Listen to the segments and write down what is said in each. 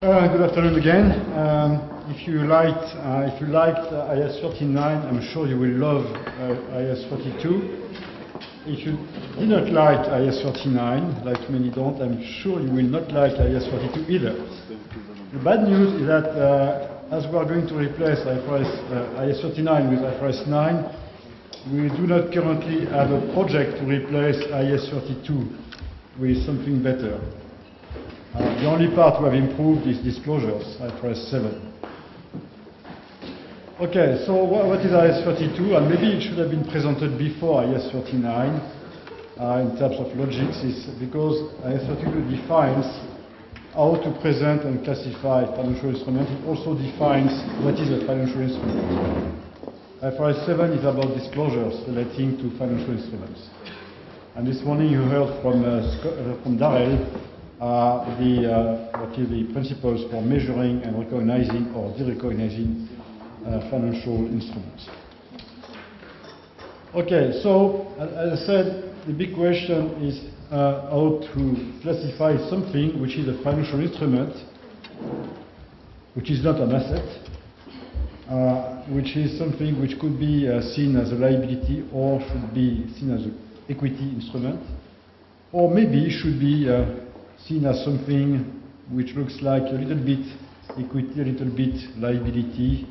Good afternoon again. If you liked IAS 39, I'm sure you will love IAS 42. If you did not like IAS 39, like many don't, I'm sure you will not like IAS 42 either. The bad news is that as we are going to replace IAS 39 with IFRS 9, we do not currently have a project to replace IAS 32 with something better. The only part we have improved is disclosures, IFRS 7. Okay, so what is IAS 32? And maybe it should have been presented before IAS 39 in terms of logics, is because IAS 32 defines how to present and classify financial instruments. It also defines what is a financial instrument. IFRS 7 is about disclosures relating to financial instruments. And this morning you heard from Darrell what is the principles for measuring and recognizing or derecognizing financial instruments. Okay, so as I said, the big question is how to classify something which is a financial instrument, which is not an asset, which is something which could be seen as a liability or should be seen as an equity instrument, or maybe should be seen as something which looks like a little bit equity, a little bit liability,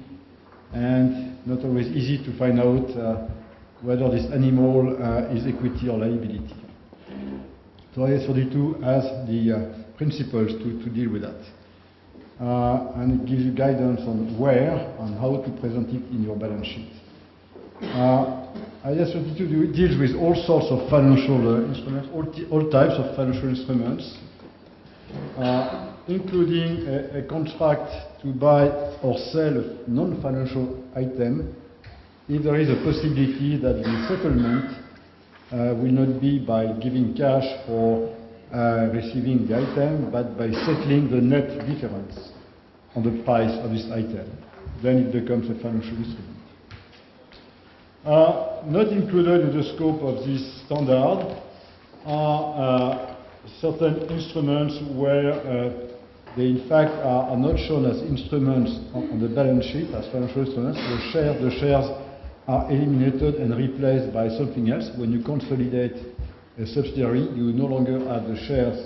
and not always easy to find out whether this animal is equity or liability. So IAS 42 has the principles to deal with that. And it gives you guidance on where and how to present it in your balance sheet. IAS 32 deals with all sorts of financial instruments, all types of financial instruments, including a contract to buy or sell a non-financial item if there is a possibility that the settlement will not be by giving cash for receiving the item, but by settling the net difference on the price of this item. Then it becomes a financial instrument. Not included in the scope of this standard are certain instruments where they in fact are not shown as instruments on the balance sheet as financial instruments. The shares are eliminated and replaced by something else. When you consolidate a subsidiary, you no longer have the shares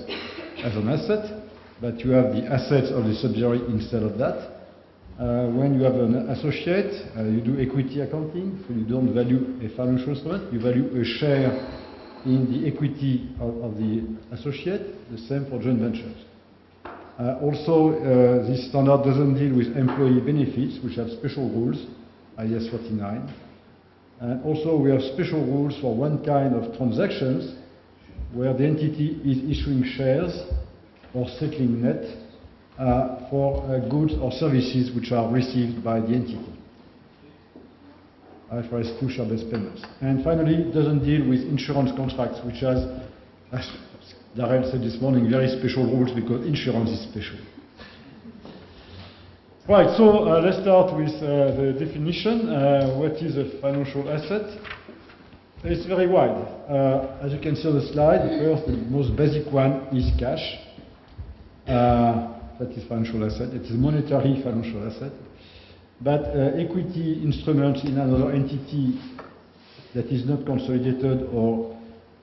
as an asset, but you have the assets of the subsidiary instead of that. When you have an associate, you do equity accounting, so you don't value a financial instrument, you value a share in the equity of the associate, the same for joint ventures. Also, this standard doesn't deal with employee benefits, which have special rules, IAS 49. And also, we have special rules for one kind of transactions where the entity is issuing shares or settling net for goods or services which are received by the entity. IFRS 2 share-based payments. And finally, it doesn't deal with insurance contracts, which has, as Darrell said this morning, very special rules because insurance is special. Right, so let's start with the definition. What is a financial asset? It's very wide. As you can see on the slide, first, the most basic one is cash. That is financial asset. It is a monetary financial asset. But equity instruments in another entity that is not consolidated or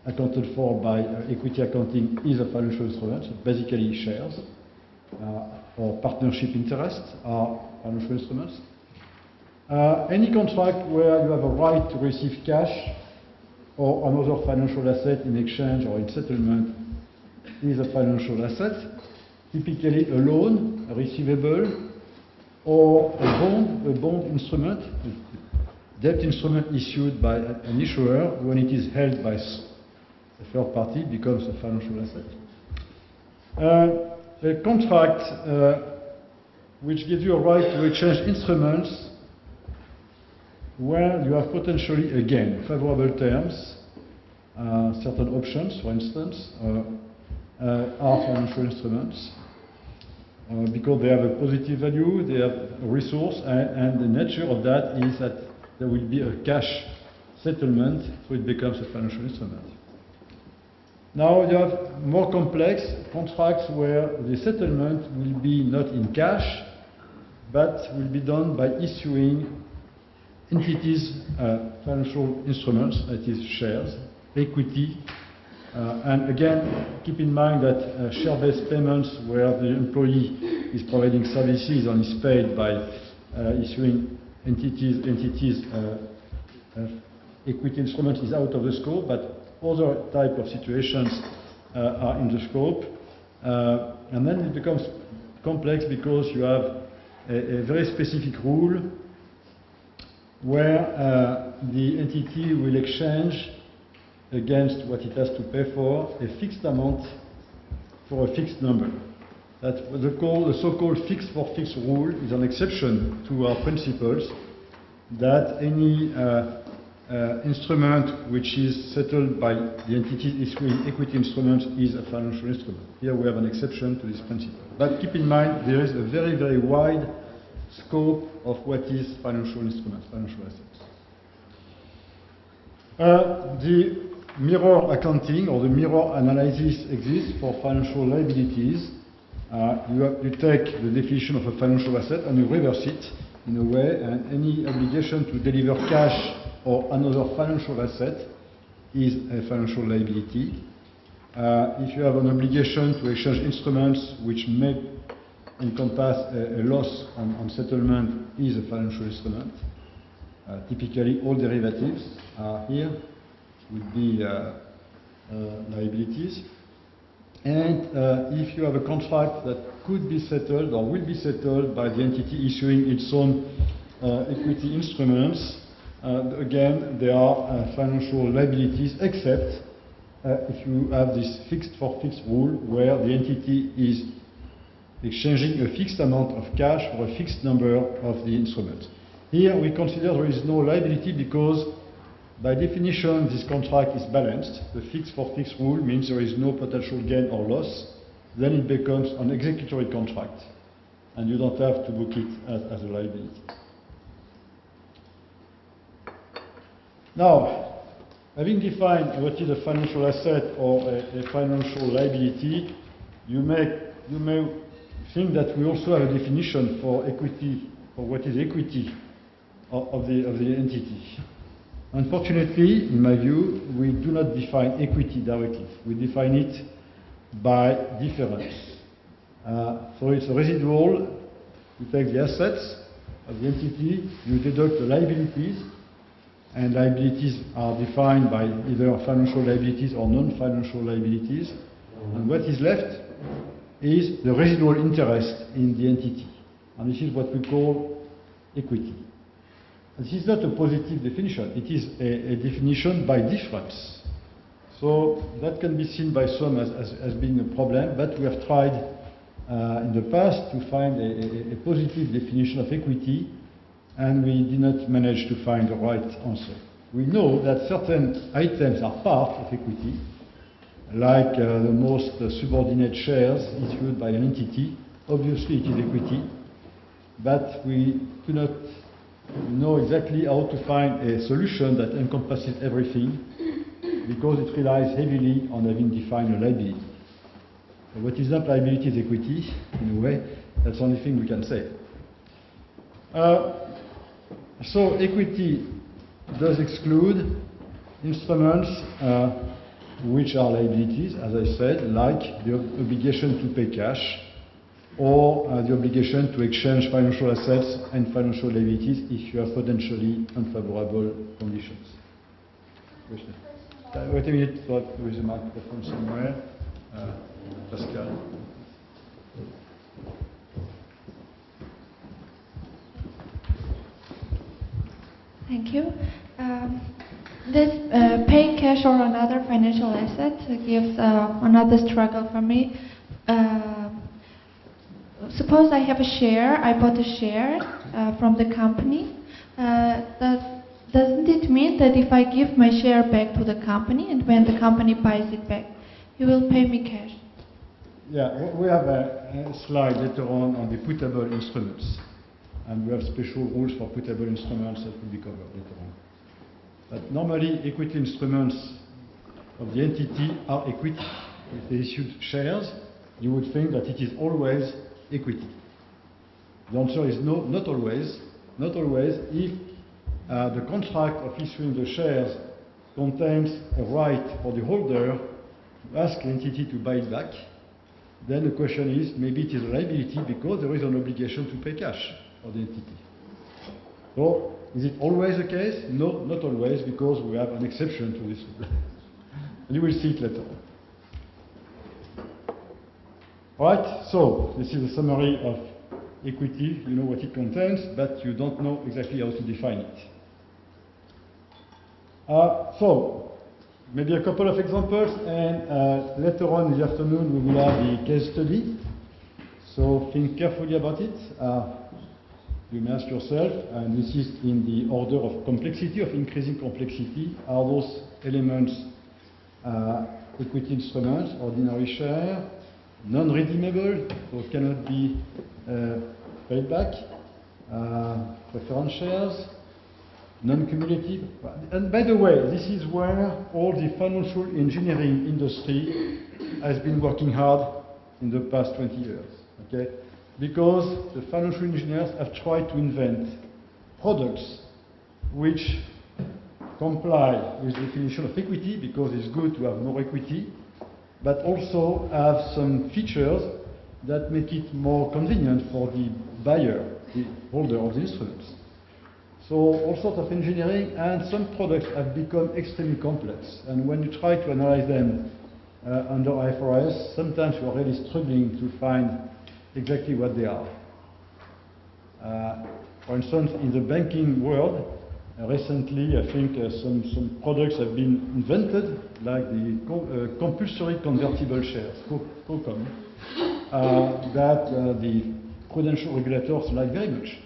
accounted for by equity accounting is a financial instrument, so basically shares or partnership interests are financial instruments. Any contract where you have a right to receive cash or another financial asset in exchange or in settlement is a financial asset. Typically a loan, a receivable, or a bond instrument, a debt instrument issued by an issuer when it is held by a third party becomes a financial asset. A contract which gives you a right to exchange instruments where you have potentially, again, favorable terms, certain options, for instance, are financial instruments. Because they have a positive value, they have a resource, and the nature of that is that there will be a cash settlement, so it becomes a financial instrument. Now you have more complex contracts where the settlement will be not in cash, but will be done by issuing entities financial instruments, that is shares, equity, and again, keep in mind that share-based payments where the employee is providing services and is paid by issuing entities equity instruments is out of the scope, but other type of situations are in the scope. And then it becomes complex because you have a very specific rule where the entity will exchange against what it has to pay for a fixed amount for a fixed number. That's what the so-called fixed for fixed rule is an exception to our principles that any instrument which is settled by the entity issuing equity instruments is a financial instrument. Here we have an exception to this principle. But keep in mind there is a very, very wide scope of what is financial instruments, financial assets. The mirror accounting or the mirror analysis exists for financial liabilities. You take the definition of a financial asset and you reverse it in a way, and any obligation to deliver cash or another financial asset is a financial liability. If you have an obligation to exchange instruments which may encompass a loss on settlement is a financial instrument. Typically all derivatives are here would be liabilities. And if you have a contract that could be settled or will be settled by the entity issuing its own equity instruments, again, there are financial liabilities, except if you have this fixed for fixed rule where the entity is exchanging a fixed amount of cash for a fixed number of the instruments. Here we consider there is no liability because by definition this contract is balanced. The fixed for fixed rule means there is no potential gain or loss. Then it becomes an executory contract and you don't have to book it as a liability. Now, having defined what is a financial asset or a financial liability, you may think that we also have a definition for equity, for what is equity of the entity. Unfortunately, in my view, we do not define equity directly. We define it by difference. So it's a residual. You take the assets of the entity, you deduct the liabilities, and liabilities are defined by either financial liabilities or non-financial liabilities. And what is left is the residual interest in the entity. And this is what we call equity. This is not a positive definition. It is a definition by difference. So that can be seen by some as being a problem, but we have tried in the past to find a positive definition of equity, and we did not manage to find the right answer. We know that certain items are part of equity, like the most subordinate shares issued by an entity. Obviously it is equity, but we do not know exactly how to find a solution that encompasses everything, because it relies heavily on having defined a liability. So what is not liability is equity, in a way. That's the only thing we can say. So equity does exclude instruments which are liabilities, as I said, like the obligation to pay cash, or the obligation to exchange financial assets and financial liabilities if you have potentially unfavorable conditions. Question? Wait a minute, there is a microphone somewhere. Pascal. Thank you. This paying cash or another financial asset gives another struggle for me. Suppose I have a share, I bought a share from the company. Doesn't it mean that if I give my share back to the company and when the company buys it back, he will pay me cash? Yeah, we have a slide later on the putable instruments. And we have special rules for putable instruments that will be covered later on. But normally, equity instruments of the entity are equity. If they issued shares, you would think that it is always equity. The answer is no, not always. Not always. If the contract of issuing the shares contains a right for the holder to ask the entity to buy it back, then the question is, maybe it is a liability because there is an obligation to pay cash for the entity. So, is it always the case? No, not always, because we have an exception to this. And you will see it later on. Alright, so this is a summary of equity. You know what it contains, but you don't know exactly how to define it. So, maybe a couple of examples, and later on in the afternoon we will have the case study. So think carefully about it. You may ask yourself, and this is in the order of complexity, of increasing complexity, are those elements equity instruments, ordinary share, non-redeemable, so cannot be paid back, preference shares, non-cumulative. And by the way, this is where all the financial engineering industry has been working hard in the past 20 years. Okay? Because the financial engineers have tried to invent products which comply with the definition of equity, because it's good to have more equity, but also have some features that make it more convenient for the buyer, the holder of the instruments. So all sorts of engineering, and some products have become extremely complex. And when you try to analyze them under IFRS, sometimes you are really struggling to find exactly what they are. For instance, in the banking world, recently I think some products have been invented, like the compulsory convertible shares, COCOM, that the prudential regulators like very much.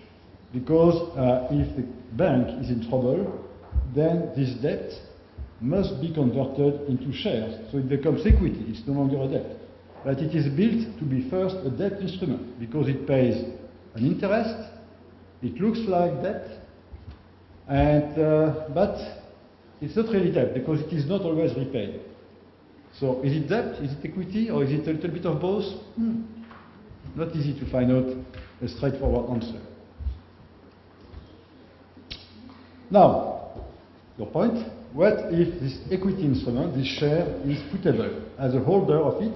Because if the bank is in trouble, then this debt must be converted into shares. So it becomes equity, it's no longer a debt. But it is built to be first a debt instrument, because it pays an interest, it looks like debt, and, but it's not really debt, because it is not always repaid. So is it debt, is it equity, or is it a little bit of both? Not easy to find out a straightforward answer. Now, your point, what if this equity instrument, this share, is puttable? As a holder of it,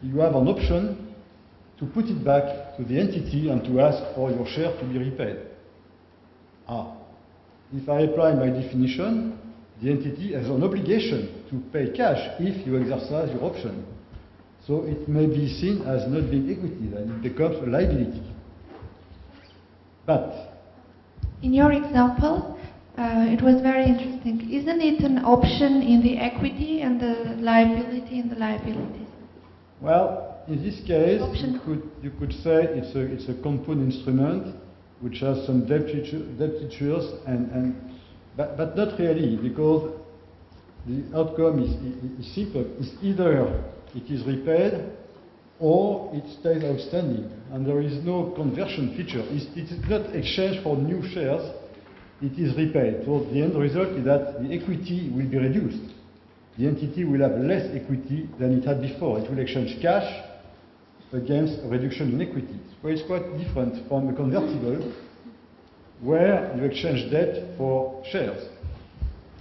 you have an option to put it back to the entity and to ask for your share to be repaid. If I apply my definition, the entity has an obligation to pay cash if you exercise your option. So it may be seen as not being equity, then it becomes a liability. But in your example, it was very interesting. Isn't it an option in the equity and the liability in the liabilities? Well, in this case, you could say it's a component instrument which has some debt features, but not really, because the outcome is simple. It's either it is repaid or it stays outstanding, and there is no conversion feature. It is not exchange for new shares, it is repaid. So the end result is that the equity will be reduced. The entity will have less equity than it had before. It will exchange cash against a reduction in equity. So it's quite different from a convertible, where you exchange debt for shares.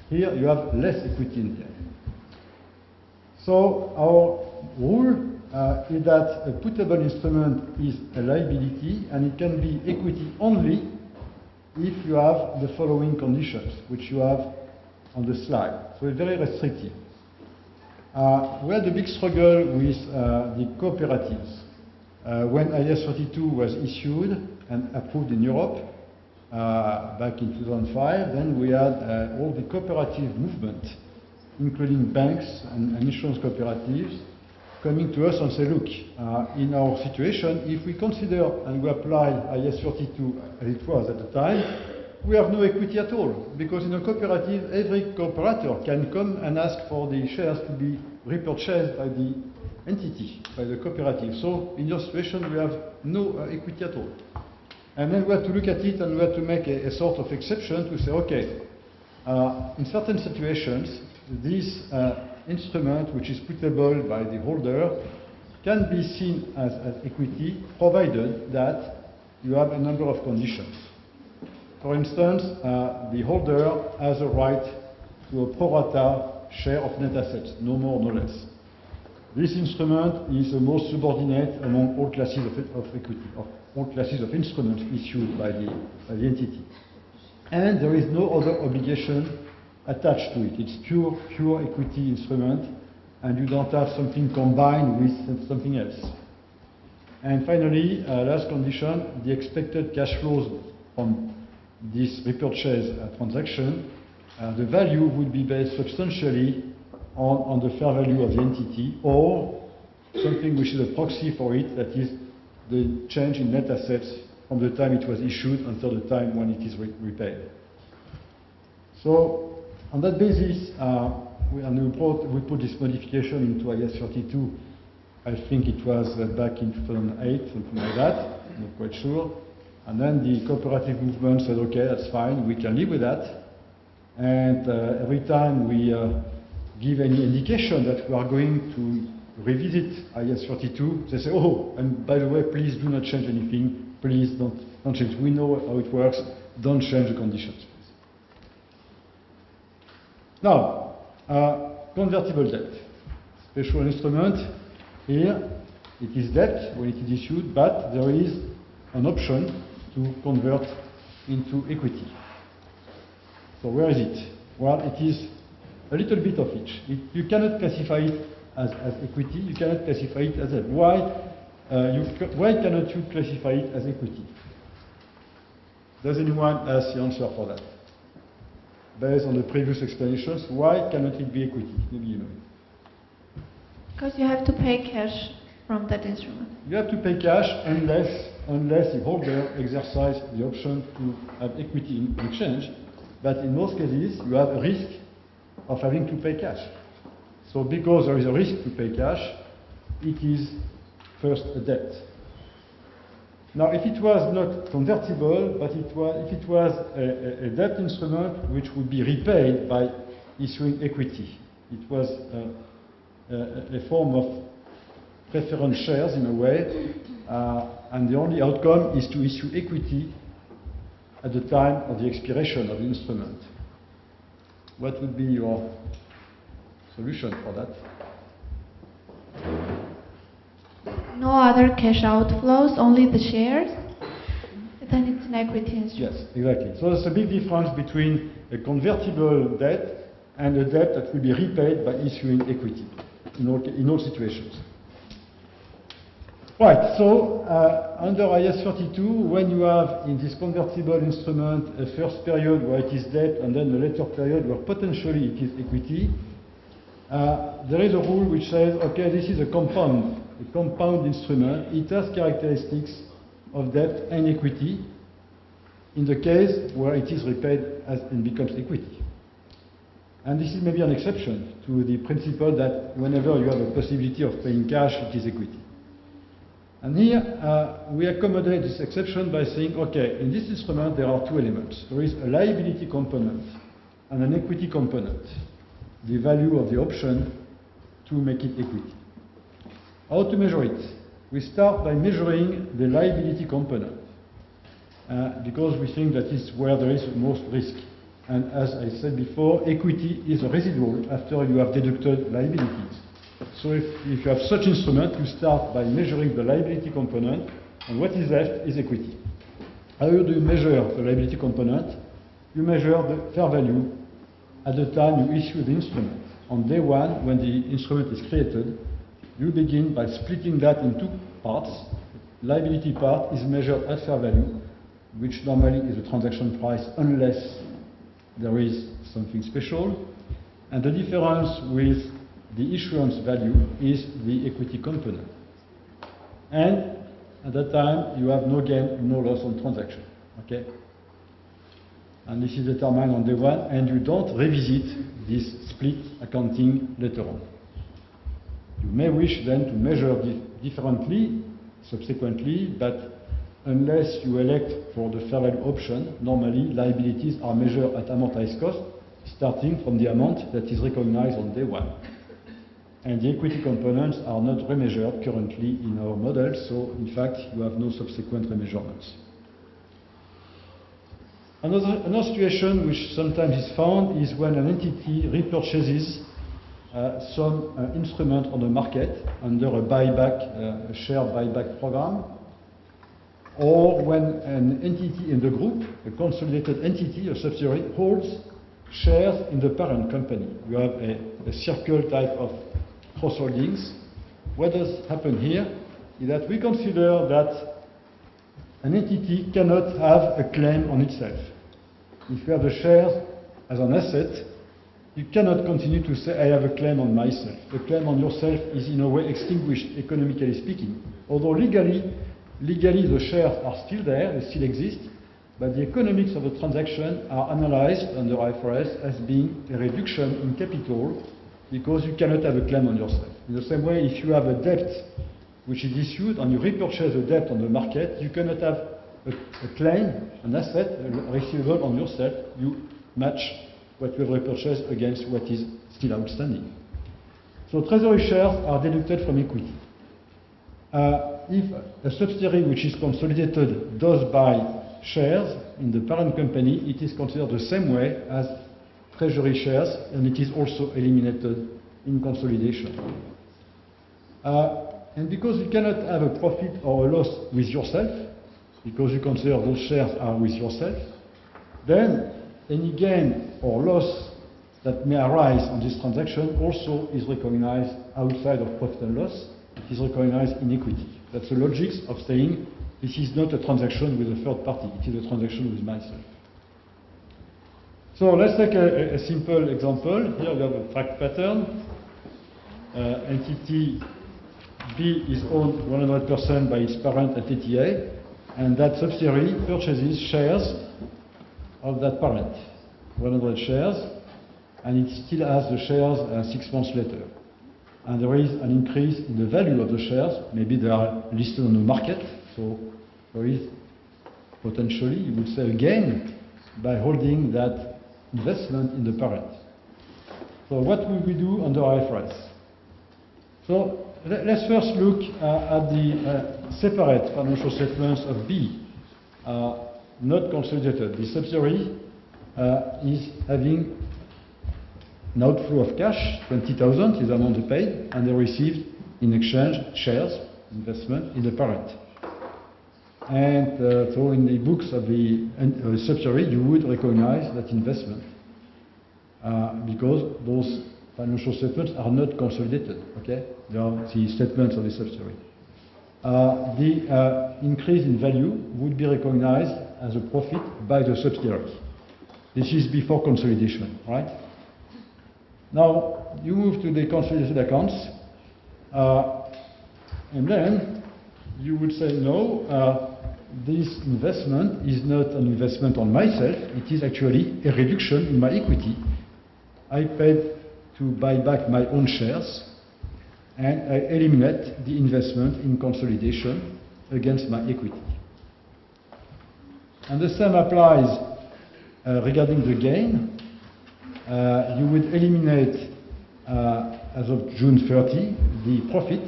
Here you have less equity in the end. So our rule is that a puttable instrument is a liability, and it can be equity only if you have the following conditions, which you have on the slide. So it's very restrictive. We had a big struggle with the cooperatives. When IAS 32 was issued and approved in Europe back in 2005, then we had all the cooperative movement, including banks and insurance cooperatives, coming to us and say, look, in our situation, if we consider and we apply IAS 32 as it was at the time, we have no equity at all, because in a cooperative, every cooperator can come and ask for the shares to be repurchased by the entity, by the cooperative. So in your situation, we have no equity at all. And then we have to look at it, and we have to make a sort of exception to say, okay, in certain situations, this instrument which is putable by the holder can be seen as equity, provided that you have a number of conditions. For instance, the holder has a right to a pro rata share of net assets, no more, no less. This instrument is the most subordinate among all classes of equity, of all classes of instruments issued by the entity. And there is no other obligation attached to it. It's pure equity instrument, and you don't have something combined with something else. And finally, last condition, the expected cash flows from this repurchase transaction, the value would be based substantially on the fair value of the entity, or something which is a proxy for it, that is the change in net assets from the time it was issued until the time when it is repaid. So, on that basis, we put this modification into IAS 32. I think it was back in 2008, something like that, I'm not quite sure. And then the cooperative movement said, okay, that's fine, we can live with that. And every time we give any indication that we are going to revisit IAS 32, they say, oh, and by the way, please do not change anything, please don't change. We know how it works, don't change the conditions. Now, convertible debt. Special instrument. Here, it is debt when it is issued, but there is an option to convert into equity. So where is it? Well, it is a little bit of each. You cannot classify it as equity, you cannot classify it as debt. Why cannot you classify it as equity? Does anyone have the answer for that? Based on the previous explanations, why cannot it be equity? Maybe you know it. Because you have to pay cash from that instrument. You have to pay cash unless the holder exercises the option to have equity in exchange. But in most cases, you have a risk of having to pay cash. So because there is a risk to pay cash, it is first a debt. Now, if it was not convertible, but if it was a debt instrument which would be repaid by issuing equity, it was a form of preference shares in a way, and the only outcome is to issue equity at the time of the expiration of the instrument. What would be your solution for that? No other cash outflows, only the shares. Then it's an equity instrument. Yes, exactly. So there's a big difference between a convertible debt and a debt that will be repaid by issuing equity in all situations. Right, so under IAS 32, when you have in this convertible instrument a first period where it is debt and then a later period where potentially it is equity, there is a rule which says, okay, this is a compound instrument. It has characteristics of debt and equity in the case where it is repaid and becomes equity. And this is maybe an exception to the principle that whenever you have a possibility of paying cash, it is equity. And here, we accommodate this exception by saying, okay, in this instrument there are two elements. There is a liability component and an equity component, the value of the option to make it equity. How to measure it? We start by measuring the liability component, because we think that is where there is the most risk. And as I said before, equity is a residual after you have deducted liabilities. So if you have such instrument, you start by measuring the liability component, and what is left is equity. How do you measure the liability component? You measure the fair value at the time you issue the instrument. On day one, when the instrument is created, you begin by splitting that in two parts. Liability part is measured at fair value, which normally is the transaction price unless there is something special. And the difference with the issuance value is the equity component. And at that time, you have no gain, no loss on transaction. Okay? And this is determined on day one, and you don't revisit this split accounting later on. You may wish then to measure differently subsequently, but unless you elect for the fair value option, normally liabilities are measured at amortized cost, starting from the amount that is recognized on day one. and the equity components are not remeasured currently in our model, so in fact you have no subsequent remeasurements. Another situation which sometimes is found is when an entity repurchases some instrument on the market under a buyback, share buyback program, or when an entity in the group, a consolidated entity, a subsidiary, holds shares in the parent company. You have a circle type of cross-holdings. What does happen here is that we consider that an entity cannot have a claim on itself. If you have the shares as an asset, you cannot continue to say, I have a claim on myself. The claim on yourself is in a way extinguished, economically speaking. Although legally the shares are still there, they still exist, but the economics of the transaction are analyzed under IFRS as being a reduction in capital because you cannot have a claim on yourself. In the same way, if you have a debt which is issued and you repurchase a debt on the market, you cannot have a claim, an asset, a receivable on yourself. You match what you have repurchased against what is still outstanding. So treasury shares are deducted from equity. If a subsidiary which is consolidated does buy shares in the parent company, it is considered the same way as treasury shares, and it is also eliminated in consolidation. And because you cannot have a profit or a loss with yourself, because you consider those shares are with yourself, then any gain or loss that may arise on this transaction also is recognized outside of profit and loss. It is recognized in equity. That's the logic of saying this is not a transaction with a third party, it is a transaction with myself. So let's take a simple example. Here we have a fact pattern. Entity B is owned 100% by its parent entity A, and that subsidiary purchases shares of that parent, 100 shares, and it still has the shares 6 months later. And there is an increase in the value of the shares. Maybe they are listed on the market, so there is potentially, you would say, a gain by holding that investment in the parent. So what will we do under IFRS? So let's first look at the separate financial statements of B, not consolidated. The subsidiary is having an outflow of cash, 20,000 is the amount they paid, and they received in exchange shares, investment in the parent. And so in the books of the subsidiary, you would recognize that investment because those financial statements are not consolidated, okay? They are the statements of the subsidiary. The increase in value would be recognized as a profit by the subsidiary. This is before consolidation, right? Now, you move to the consolidated accounts, and then you would say, no, this investment is not an investment on myself, it is actually a reduction in my equity. I paid to buy back my own shares, and I eliminate the investment in consolidation against my equity. And the same applies regarding the gain. You would eliminate, as of June 30, the profit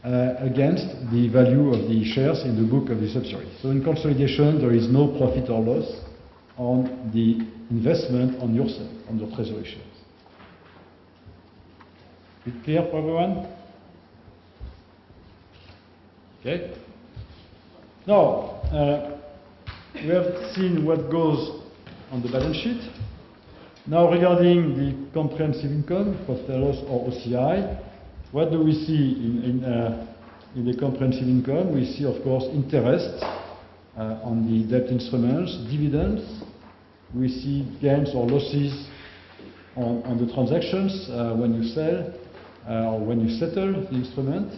against the value of the shares in the book of the subsidiary. So in consolidation, there is no profit or loss on the investment on yourself, on the treasury shares. Is it clear for everyone? Okay. Now, we have seen what goes on the balance sheet. Now, regarding the comprehensive income, profit and loss or OCI, what do we see in the comprehensive income? We see, of course, interest on the debt instruments, dividends. We see gains or losses on the transactions when you sell or when you settle the instrument,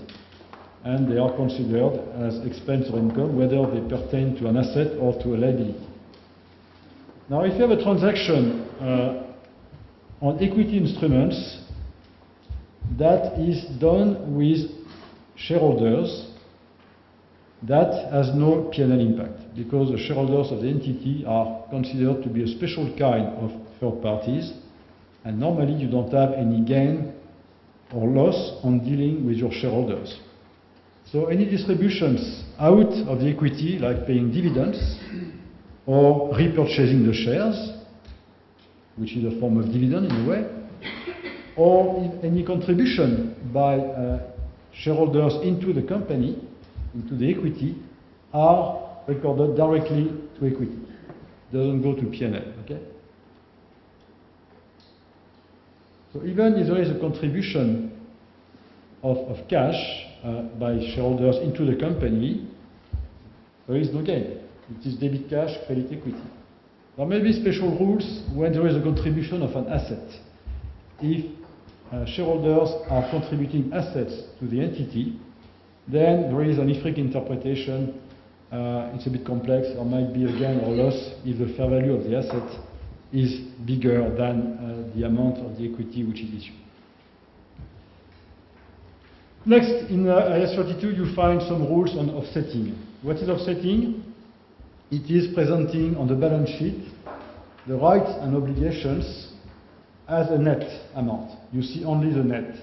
and they are considered as expense or income, whether they pertain to an asset or to a liability. Now, if you have a transaction on equity instruments that is done with shareholders, that has no P&L impact, because the shareholders of the entity are considered to be a special kind of third parties, and normally you don't have any gain or loss on dealing with your shareholders. So any distributions out of the equity, like paying dividends or repurchasing the shares, which is a form of dividend in a way, or any contribution by shareholders into the company, into the equity, are recorded directly to equity. Doesn't go to P&L, okay? So even if there is a contribution of cash by shareholders into the company, there is no gain. It is debit cash, credit equity. There may be special rules when there is a contribution of an asset. If shareholders are contributing assets to the entity, then there is an IFRIC interpretation. It's a bit complex. There might be a gain or loss if the fair value of the asset is bigger than the amount of the equity which is issued. Next, in IAS 32, you find some rules on offsetting. What is offsetting? It is presenting on the balance sheet the rights and obligations as a net amount. You see only the net.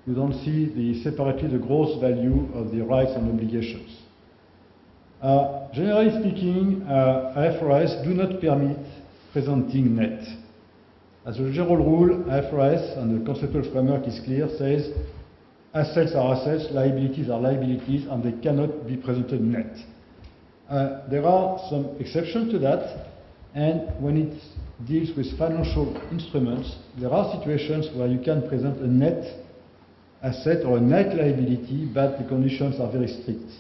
You don't see separately the gross value of the rights and obligations. Generally speaking, IFRS do not permit presenting net. As a general rule, IFRS and the conceptual framework is clear, says assets are assets, liabilities are liabilities, and they cannot be presented net. There are some exceptions to that, and when it deals with financial instruments, there are situations where you can present a net asset or a net liability, but the conditions are very strict.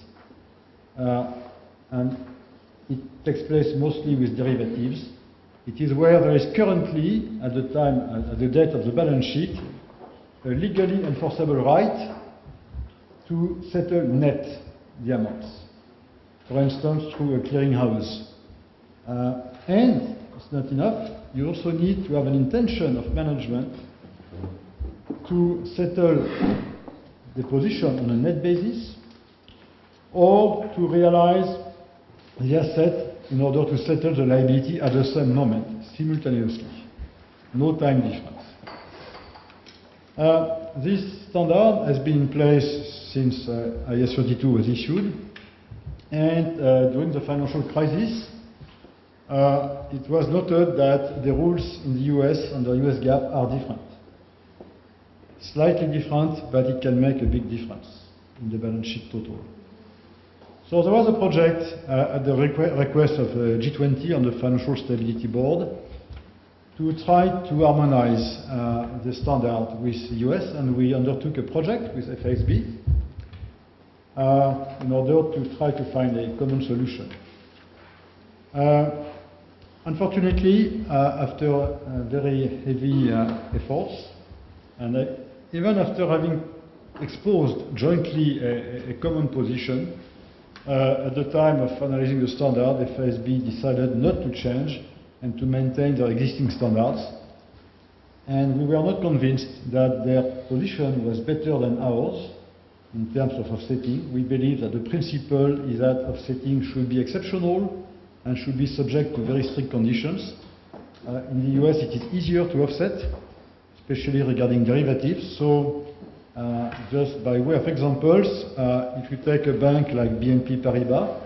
And it takes place mostly with derivatives. It is where there is currently, at the date of the balance sheet, a legally enforceable right to settle net the amounts. For instance, through a clearinghouse. And it's not enough. You also need to have an intention of management to settle the position on a net basis, or to realize the asset in order to settle the liability at the same moment, simultaneously. No time difference. This standard has been in place since IAS 32 was issued, and during the financial crisis, it was noted that the rules in the US under US GAAP are different. Slightly different, but it can make a big difference in the balance sheet total. So there was a project at the request of G20 on the Financial Stability Board to try to harmonize the standard with the US, and we undertook a project with FASB in order to try to find a common solution. Unfortunately, after very heavy efforts, and even after having exposed jointly a common position, at the time of finalizing the standard, the FASB decided not to change and to maintain their existing standards. And we were not convinced that their position was better than ours in terms of offsetting. We believe that the principle is that offsetting should be exceptional and should be subject to very strict conditions. In the US, it is easier to offset, especially regarding derivatives. So, just by way of examples, if you take a bank like BNP Paribas,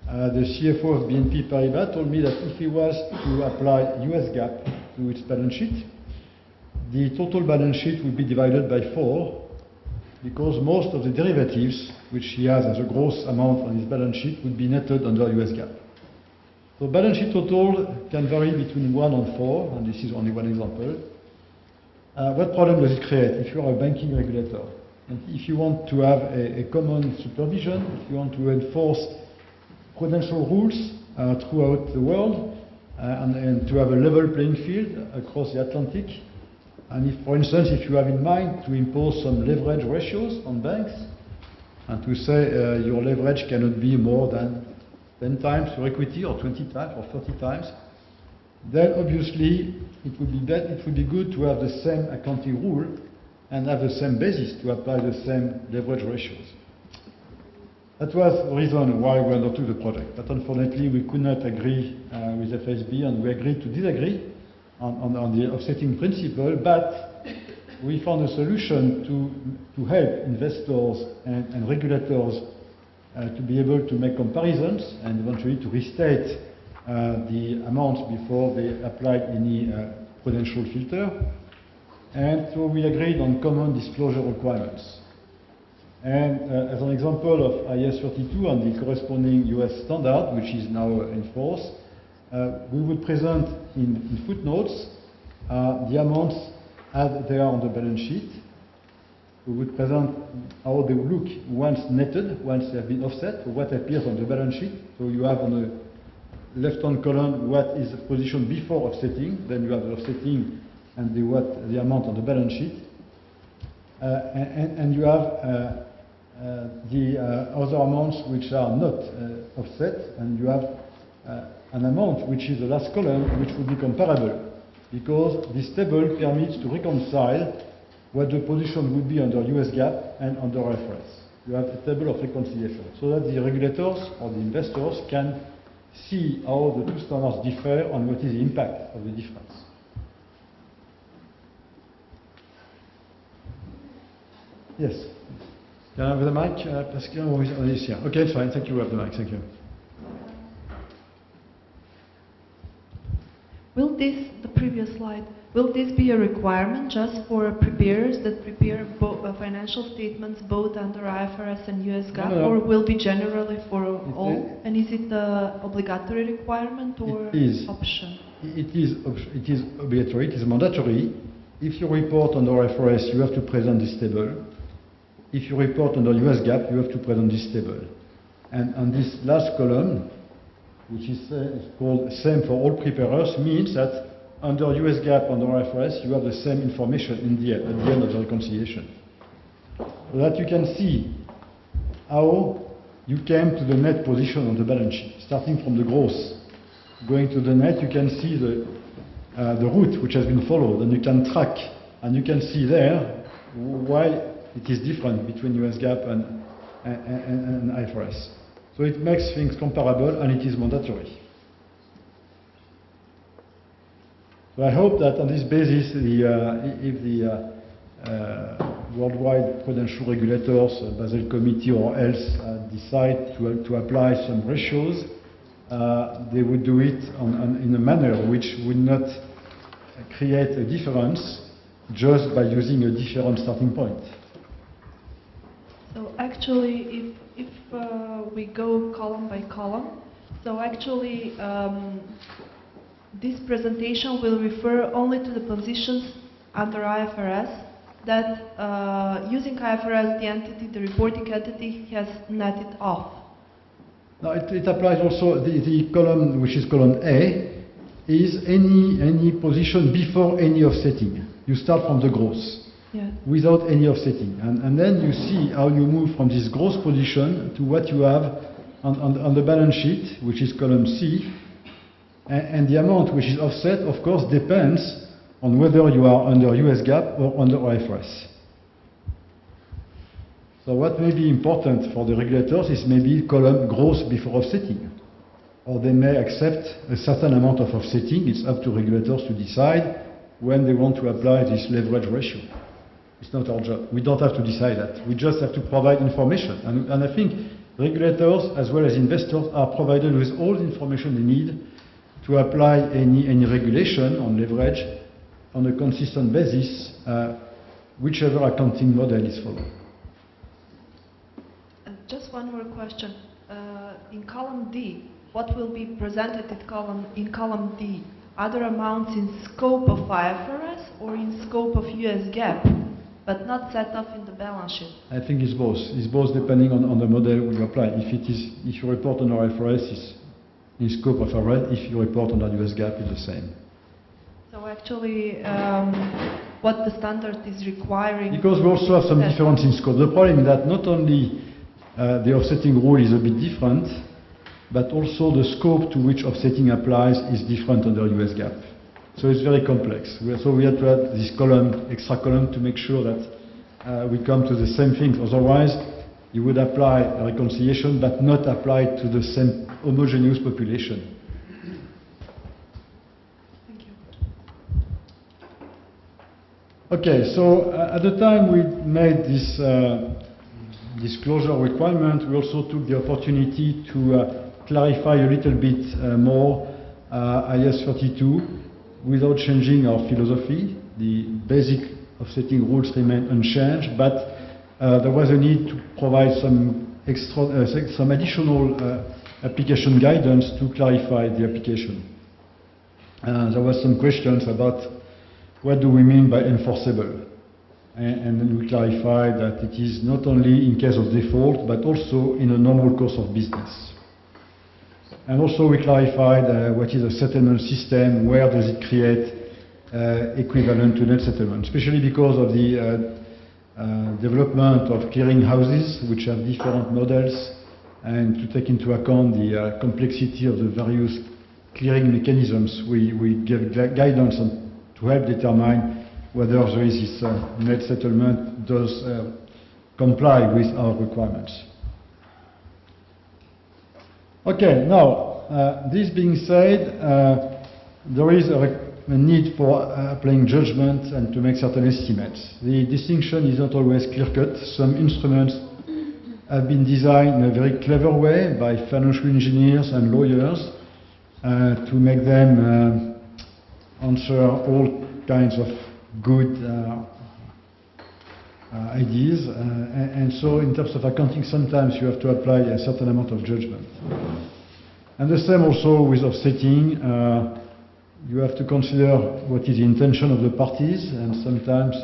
the CFO of BNP Paribas told me that if he was to apply US GAAP to its balance sheet, the total balance sheet would be divided by 4, because most of the derivatives, which he has as a gross amount on his balance sheet, would be netted under US GAAP. So balance sheet total can vary between 1 and 4, and this is only one example. What problem does it create if you are a banking regulator? And if you want to have a common supervision, if you want to enforce prudential rules throughout the world, and to have a level playing field across the Atlantic, and if, for instance, if you have in mind to impose some leverage ratios on banks, and to say your leverage cannot be more than 10 times your equity, or 20 times, or 30 times, then obviously it would be good to have the same accounting rule and have the same basis to apply the same leverage ratios. That was the reason why we undertook the project. But unfortunately, we could not agree with FASB, and we agreed to disagree on the offsetting principle. But we found a solution to help investors and regulators to be able to make comparisons and eventually to restate the amounts before they applied any prudential filter. And so we agreed on common disclosure requirements. And as an example of IAS 32 and the corresponding US standard, which is now in force, we would present in footnotes the amounts as they are on the balance sheet. We would present how they look once netted, once they have been offset, or what appears on the balance sheet. So you have on the left-hand column what is the position before offsetting, then you have the offsetting and the amount on the balance sheet. And you have the other amounts which are not offset, and you have an amount which is the last column which would be comparable, because this table permits to reconcile what the position would be under US GAAP and under IFRS. You have a table of reconciliation, so that the regulators or the investors can see how the two standards differ and what is the impact of the difference. Yes. Can I have the mic, Pascal, or is this here? Okay, it's fine. Thank you. We have the mic. Thank you. Will this, the previous slide, will this be a requirement just for preparers that prepare financial statements both under IFRS and US GAAP, No. or will be generally for all? And is it an obligatory requirement or option? It is obligatory. It is mandatory. If you report under IFRS, you have to present this table. If you report under US GAAP, you have to present this table. And on this last column, which is called same for all preparers, means that under US GAAP, under IFRS, you have the same information at the end of the reconciliation. So that you can see how you came to the net position on the balance sheet, starting from the gross. Going to the net, you can see the route which has been followed, and you can track, and you can see there why it is different between US GAAP and IFRS. So it makes things comparable, and it is mandatory. So I hope that on this basis, if the worldwide prudential regulators, Basel Committee or else, decide to apply some ratios, they would do it in a manner which would not create a difference just by using a different starting point. So actually, if we go column by column, so actually this presentation will refer only to the positions under IFRS that using IFRS, the entity, the reporting entity, has netted off. Now it applies also, the column which is column A is any position before any offsetting. You start from the gross. Yeah. Without any offsetting. And then you see how you move from this gross position to what you have on the balance sheet, which is column C. And the amount which is offset, of course, depends on whether you are under US GAAP or under IFRS. So what may be important for the regulators is maybe column gross before offsetting. Or they may accept a certain amount of offsetting. It's up to regulators to decide when they want to apply this leverage ratio. It's not our job. We don't have to decide that. We just have to provide information. And I think regulators, as well as investors, are provided with all the information they need to apply any regulation on leverage on a consistent basis, whichever accounting model is followed. And just one more question. In column D, what will be presented in column D? Other amounts in scope of IFRS or in scope of US GAAP? But not set off in the balance sheet. I think it's both. It's both depending on the model you apply. If you report on IFRS, it's in scope of IFRS. If you report on US GAAP, it's the same. So actually, what the standard is requiring. Because we also have some difference in scope. The problem is that not only the offsetting rule is a bit different, but also the scope to which offsetting applies is different under US GAAP. So it's very complex. So we had to add this column, extra column, to make sure that we come to the same things. Otherwise, you would apply a reconciliation, but not apply it to the same homogeneous population. Thank you. Okay, so at the time we made this disclosure requirement, we also took the opportunity to clarify a little bit more IAS 32 without changing our philosophy. The basic offsetting rules remain unchanged, but there was a need to provide some additional application guidance to clarify the application. There was some questions about what do we mean by enforceable, and then we clarified that it is not only in case of default, but also in a normal course of business. And also we clarified what is a settlement system, where does it create equivalent to net settlement, especially because of the development of clearing houses, which have different models, and to take into account the complexity of the various clearing mechanisms. We give guidance on, to help determine whether there is this net settlement does comply with our requirements. Okay, now, this being said, there is a need for applying judgment and to make certain estimates. The distinction is not always clear-cut. Some instruments have been designed in a very clever way by financial engineers and lawyers to make them answer all kinds of good ideas, and so in terms of accounting, sometimes you have to apply a certain amount of judgment. And the same also with offsetting. You have to consider what is the intention of the parties, and sometimes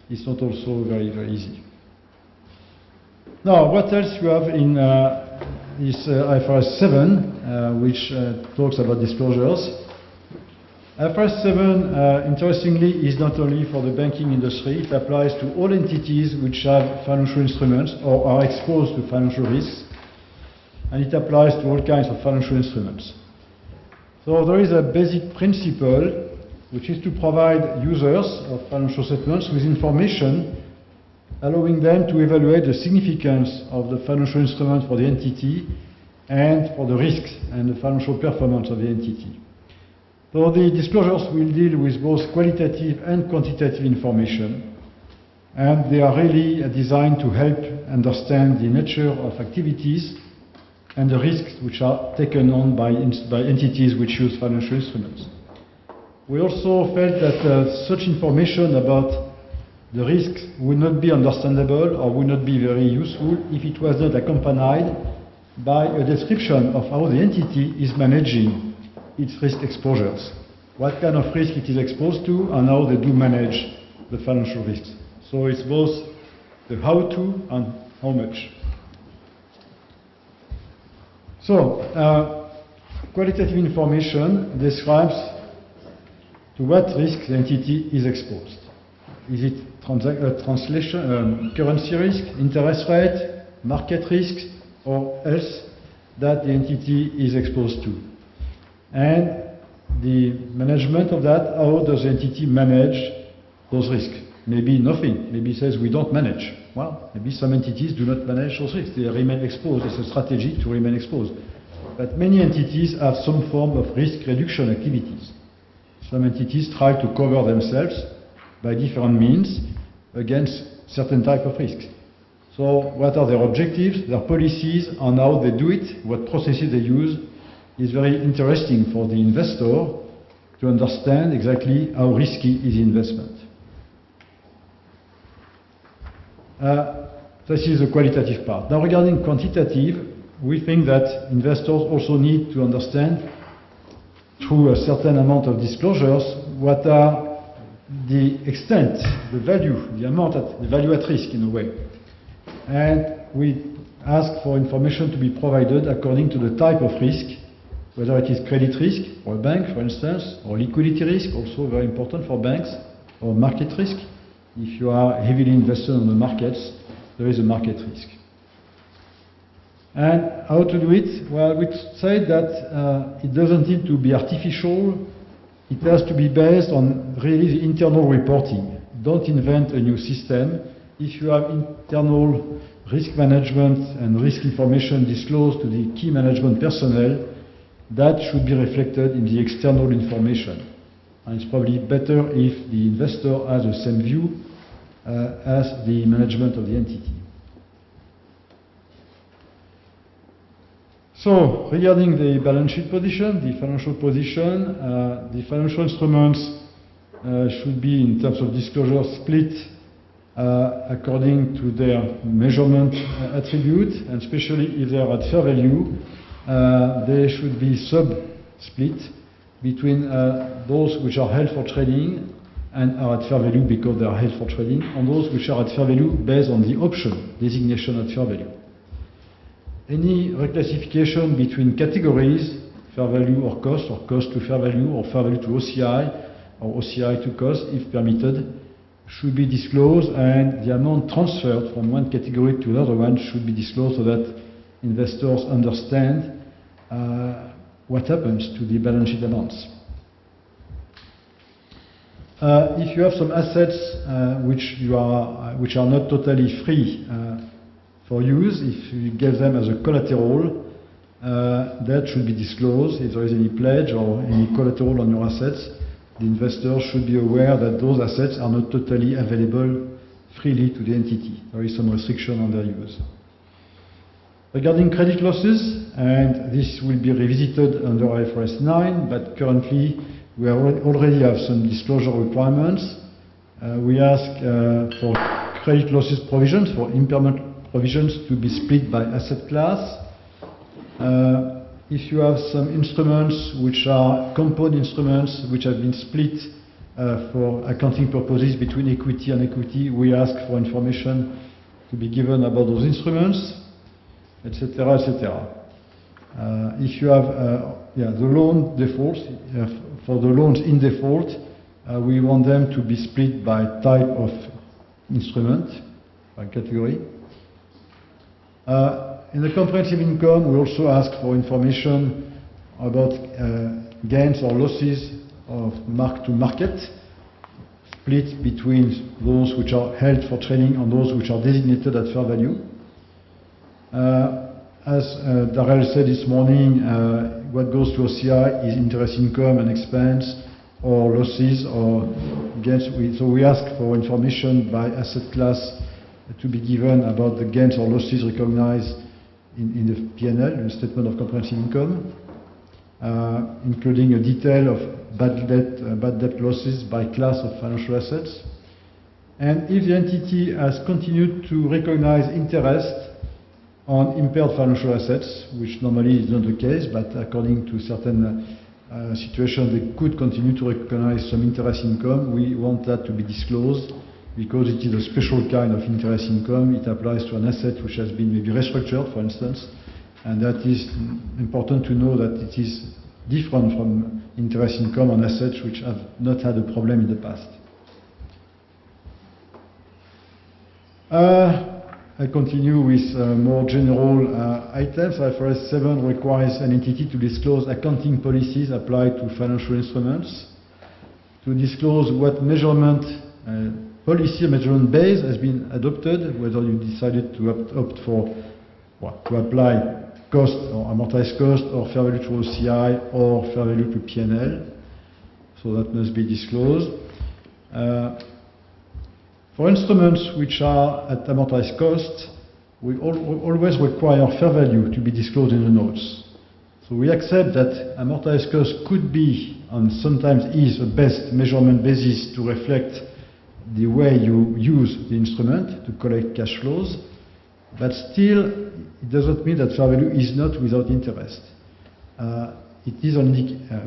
it's not also very, very easy. Now, what else you have in this IFRS 7, which talks about disclosures. IFRS 7, interestingly, is not only for the banking industry. It applies to all entities which have financial instruments or are exposed to financial risks, and it applies to all kinds of financial instruments. So there is a basic principle, which is to provide users of financial statements with information allowing them to evaluate the significance of the financial instrument for the entity and for the risks and the financial performance of the entity. So the disclosures will deal with both qualitative and quantitative information, and they are really designed to help understand the nature of activities and the risks which are taken on by entities which use financial instruments. We also felt that such information about the risks would not be understandable or would not be very useful if it was not accompanied by a description of how the entity is managing its risk exposures, what kind of risk it is exposed to, and how they do manage the financial risks. So it's both the how to and how much. So, qualitative information describes to what risk the entity is exposed. Is it currency risk, interest rate, market risk, or else that the entity is exposed to? And the management of that, how does the entity manage those risks? Maybe nothing. Maybe it says we don't manage. Well, maybe some entities do not manage those risks. They remain exposed. It's a strategy to remain exposed. But many entities have some form of risk reduction activities. Some entities try to cover themselves by different means against certain type of risks. So what are their objectives, their policies, and how they do it, what processes they use, is very interesting for the investor to understand exactly how risky is the investment. This is the qualitative part. Now, regarding quantitative, we think that investors also need to understand, through a certain amount of disclosures, what are the extent, the value, the amount, the value at risk in a way. And we ask for information to be provided according to the type of risk, whether it is credit risk for a bank, for instance, or liquidity risk, also very important for banks, or market risk. If you are heavily invested in the markets, there is a market risk. And how to do it? Well, we say that it doesn't need to be artificial. It has to be based on really the internal reporting. Don't invent a new system. If you have internal risk management and risk information disclosed to the key management personnel, that should be reflected in the external information. And it's probably better if the investor has the same view as the management of the entity. So, regarding the balance sheet position, the financial instruments should be, in terms of disclosure, split according to their measurement attribute, and especially if they are at fair value, they should be sub-split between those which are held for trading and are at fair value because they are held for trading, and those which are at fair value based on the option designation at fair value. Any reclassification between categories, fair value or cost to fair value, or fair value to OCI, or OCI to cost, if permitted, should be disclosed, and the amount transferred from one category to another one should be disclosed so that investors understand what happens to the balance sheet amounts. If you have some assets which are not totally free for use, if you give them as a collateral, that should be disclosed. If there is any pledge or any collateral on your assets, the investors should be aware that those assets are not totally available freely to the entity. There is some restriction on their use. Regarding credit losses, and this will be revisited under IFRS 9, but currently we already have some disclosure requirements. We ask for credit losses provisions, for impairment provisions, to be split by asset class. If you have some instruments which are compound instruments which have been split for accounting purposes between equity and equity, we ask for information to be given about those instruments, etc., etc. If you have the loan defaults, for the loans in default, we want them to be split by type of instrument, by category. In the comprehensive income, we also ask for information about gains or losses of mark-to-market, split between those which are held for trading and those which are designated at fair value. As Darrell said this morning, what goes to OCI is interest income and expense, or losses or gains. So we ask for information by asset class to be given about the gains or losses recognized in the P&L, in the statement of comprehensive income, including a detail of bad debt losses by class of financial assets. And if the entity has continued to recognize interest on impaired financial assets, which normally is not the case, but according to certain situations, they could continue to recognize some interest income, we want that to be disclosed, because it is a special kind of interest income. It applies to an asset which has been maybe restructured, for instance, and that is important to know that it is different from interest income on assets which have not had a problem in the past. I continue with more general items. IFRS 7 requires an entity to disclose accounting policies applied to financial instruments, to disclose what measurement policy measurement base has been adopted, whether you decided to opt for to apply cost or amortized cost or fair value to OCI or fair value to P&L. So that must be disclosed. For instruments which are at amortized cost, we always require fair value to be disclosed in the notes. So we accept that amortized cost could be, and sometimes is, the best measurement basis to reflect the way you use the instrument to collect cash flows, but still it doesn't mean that fair value is not without interest. It is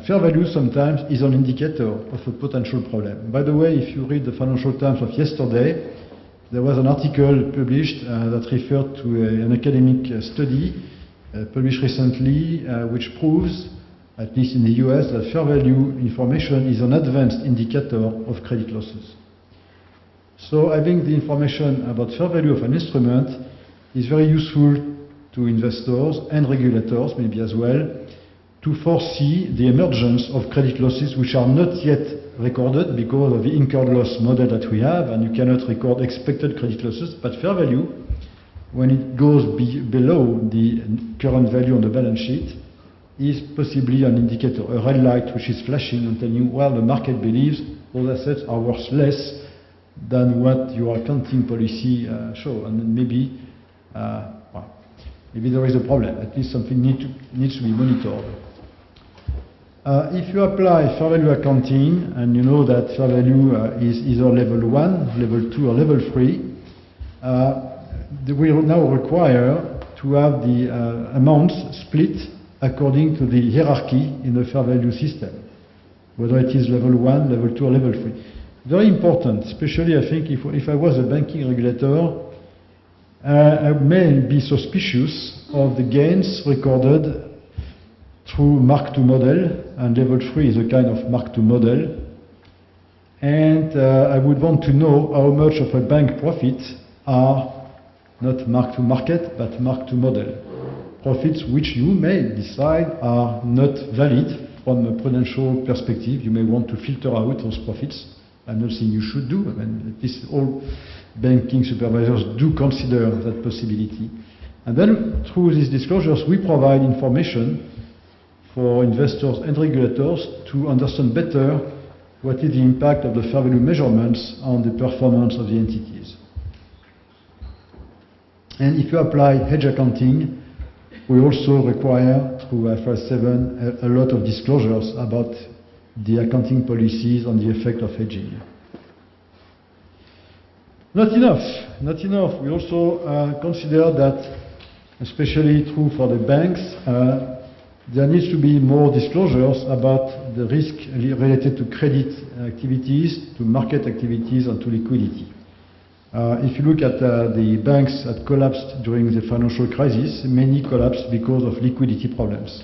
fair value sometimes is an indicator of a potential problem. By the way, if you read the Financial Times of yesterday, there was an article published that referred to an academic study published recently, which proves, at least in the US, that fair value information is an advanced indicator of credit losses. So having the information about fair value of an instrument is very useful to investors and regulators, maybe as well, to foresee the emergence of credit losses which are not yet recorded because of the incurred loss model that we have, and you cannot record expected credit losses, but fair value, when it goes below the current value on the balance sheet, is possibly an indicator, a red light which is flashing and telling you, well, the market believes those assets are worth less than what your accounting policy show, and maybe, well, maybe there is a problem. At least something needs to be monitored. If you apply fair value accounting, and you know that fair value is either level 1, level 2, or level 3, we now require to have the amounts split according to the hierarchy in the fair value system, whether it is level 1, level 2, or level 3. Very important, especially I think if I was a banking regulator, I may be suspicious of the gains recorded through mark-to-model, and level 3 is a kind of mark-to-model. And I would want to know how much of a bank profit are not mark-to-market, but mark-to-model. Profits which you may decide are not valid from a prudential perspective. You may want to filter out those profits. I'm not saying you should do, I mean, at least all banking supervisors do consider that possibility. And then through these disclosures, we provide information for investors and regulators to understand better what is the impact of the fair value measurements on the performance of the entities. And if you apply hedge accounting, we also require, through IFRS 7, a lot of disclosures about the accounting policies on the effect of hedging. Not enough. We also consider that, especially true for the banks, there needs to be more disclosures about the risk related to credit activities, to market activities, and to liquidity. If you look at the banks that collapsed during the financial crisis, many collapsed because of liquidity problems.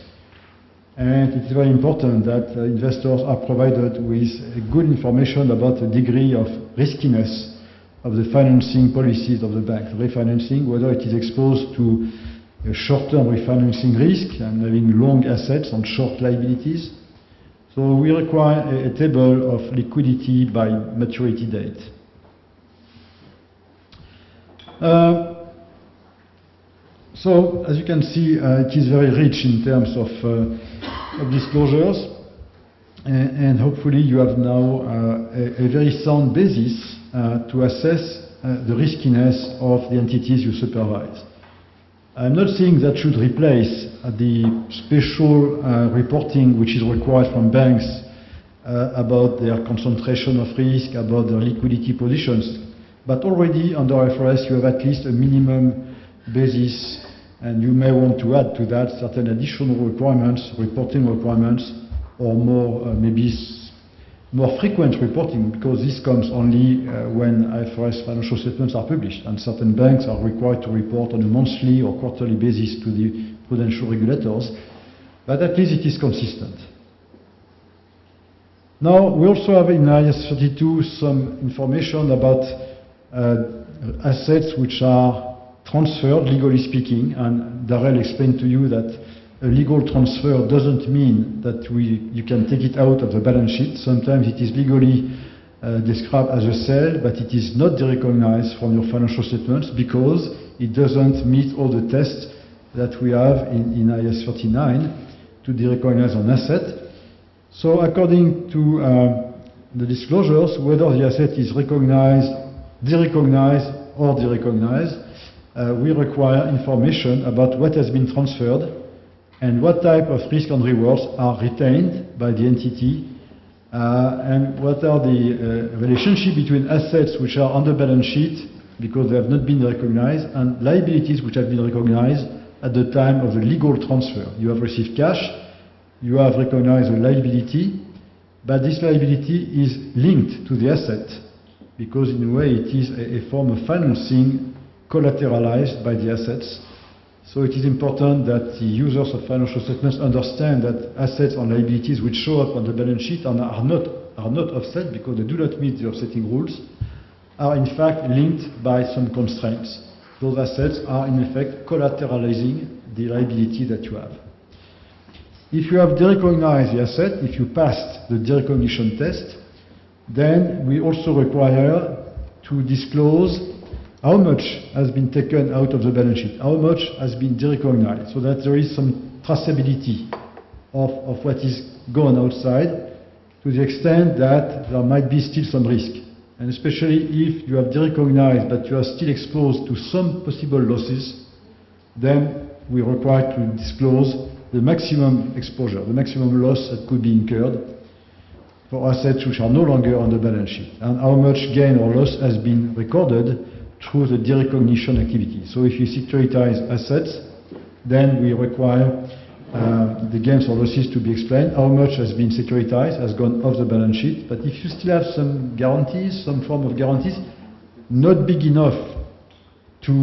And it's very important that investors are provided with good information about the degree of riskiness of the financing policies of the bank. Refinancing, whether it is exposed to a short-term refinancing risk and having long assets and short liabilities. So we require a table of liquidity by maturity date. So, as you can see, it is very rich in terms of disclosures, and hopefully you have now a very sound basis to assess the riskiness of the entities you supervise. I'm not saying that should replace the special reporting which is required from banks about their concentration of risk, about their liquidity positions. But already under IFRS you have at least a minimum basis, and you may want to add to that certain additional requirements, reporting requirements, or more maybe more frequent reporting, because this comes only when IFRS financial statements are published, and certain banks are required to report on a monthly or quarterly basis to the prudential regulators, but at least it is consistent. Now, we also have in IAS 32 some information about assets which are transferred, legally speaking, and Darrell explained to you that a legal transfer doesn't mean that you can take it out of the balance sheet. Sometimes it is legally described as a sale, but it is not derecognized from your financial statements because it doesn't meet all the tests that we have in IAS 39 to derecognize an asset. So according to the disclosures, whether the asset is recognized, derecognized, or derecognized, we require information about what has been transferred and what type of risk and rewards are retained by the entity, and what are the relationship between assets which are on the balance sheet because they have not been recognized and liabilities which have been recognized at the time of the legal transfer. You have received cash, you have recognized a liability, but this liability is linked to the asset because in a way it is a form of financing collateralized by the assets. So it is important that the users of financial statements understand that assets and liabilities which show up on the balance sheet and are not offset because they do not meet the offsetting rules, are in fact linked by some constraints. Those assets are in effect collateralizing the liability that you have. If you have derecognized the asset, if you passed the derecognition test, then we also require to disclose how much has been taken out of the balance sheet, how much has been derecognized, so that there is some traceability of what is gone outside, to the extent that there might be still some risk. And especially if you have recognized that you are still exposed to some possible losses, then we require to disclose the maximum exposure, the maximum loss that could be incurred for assets which are no longer on the balance sheet, and how much gain or loss has been recorded through the derecognition activity. So if you securitize assets, then we require the gains or losses to be explained, how much has been securitized, has gone off the balance sheet. But if you still have some guarantees, some form of guarantees, not big enough to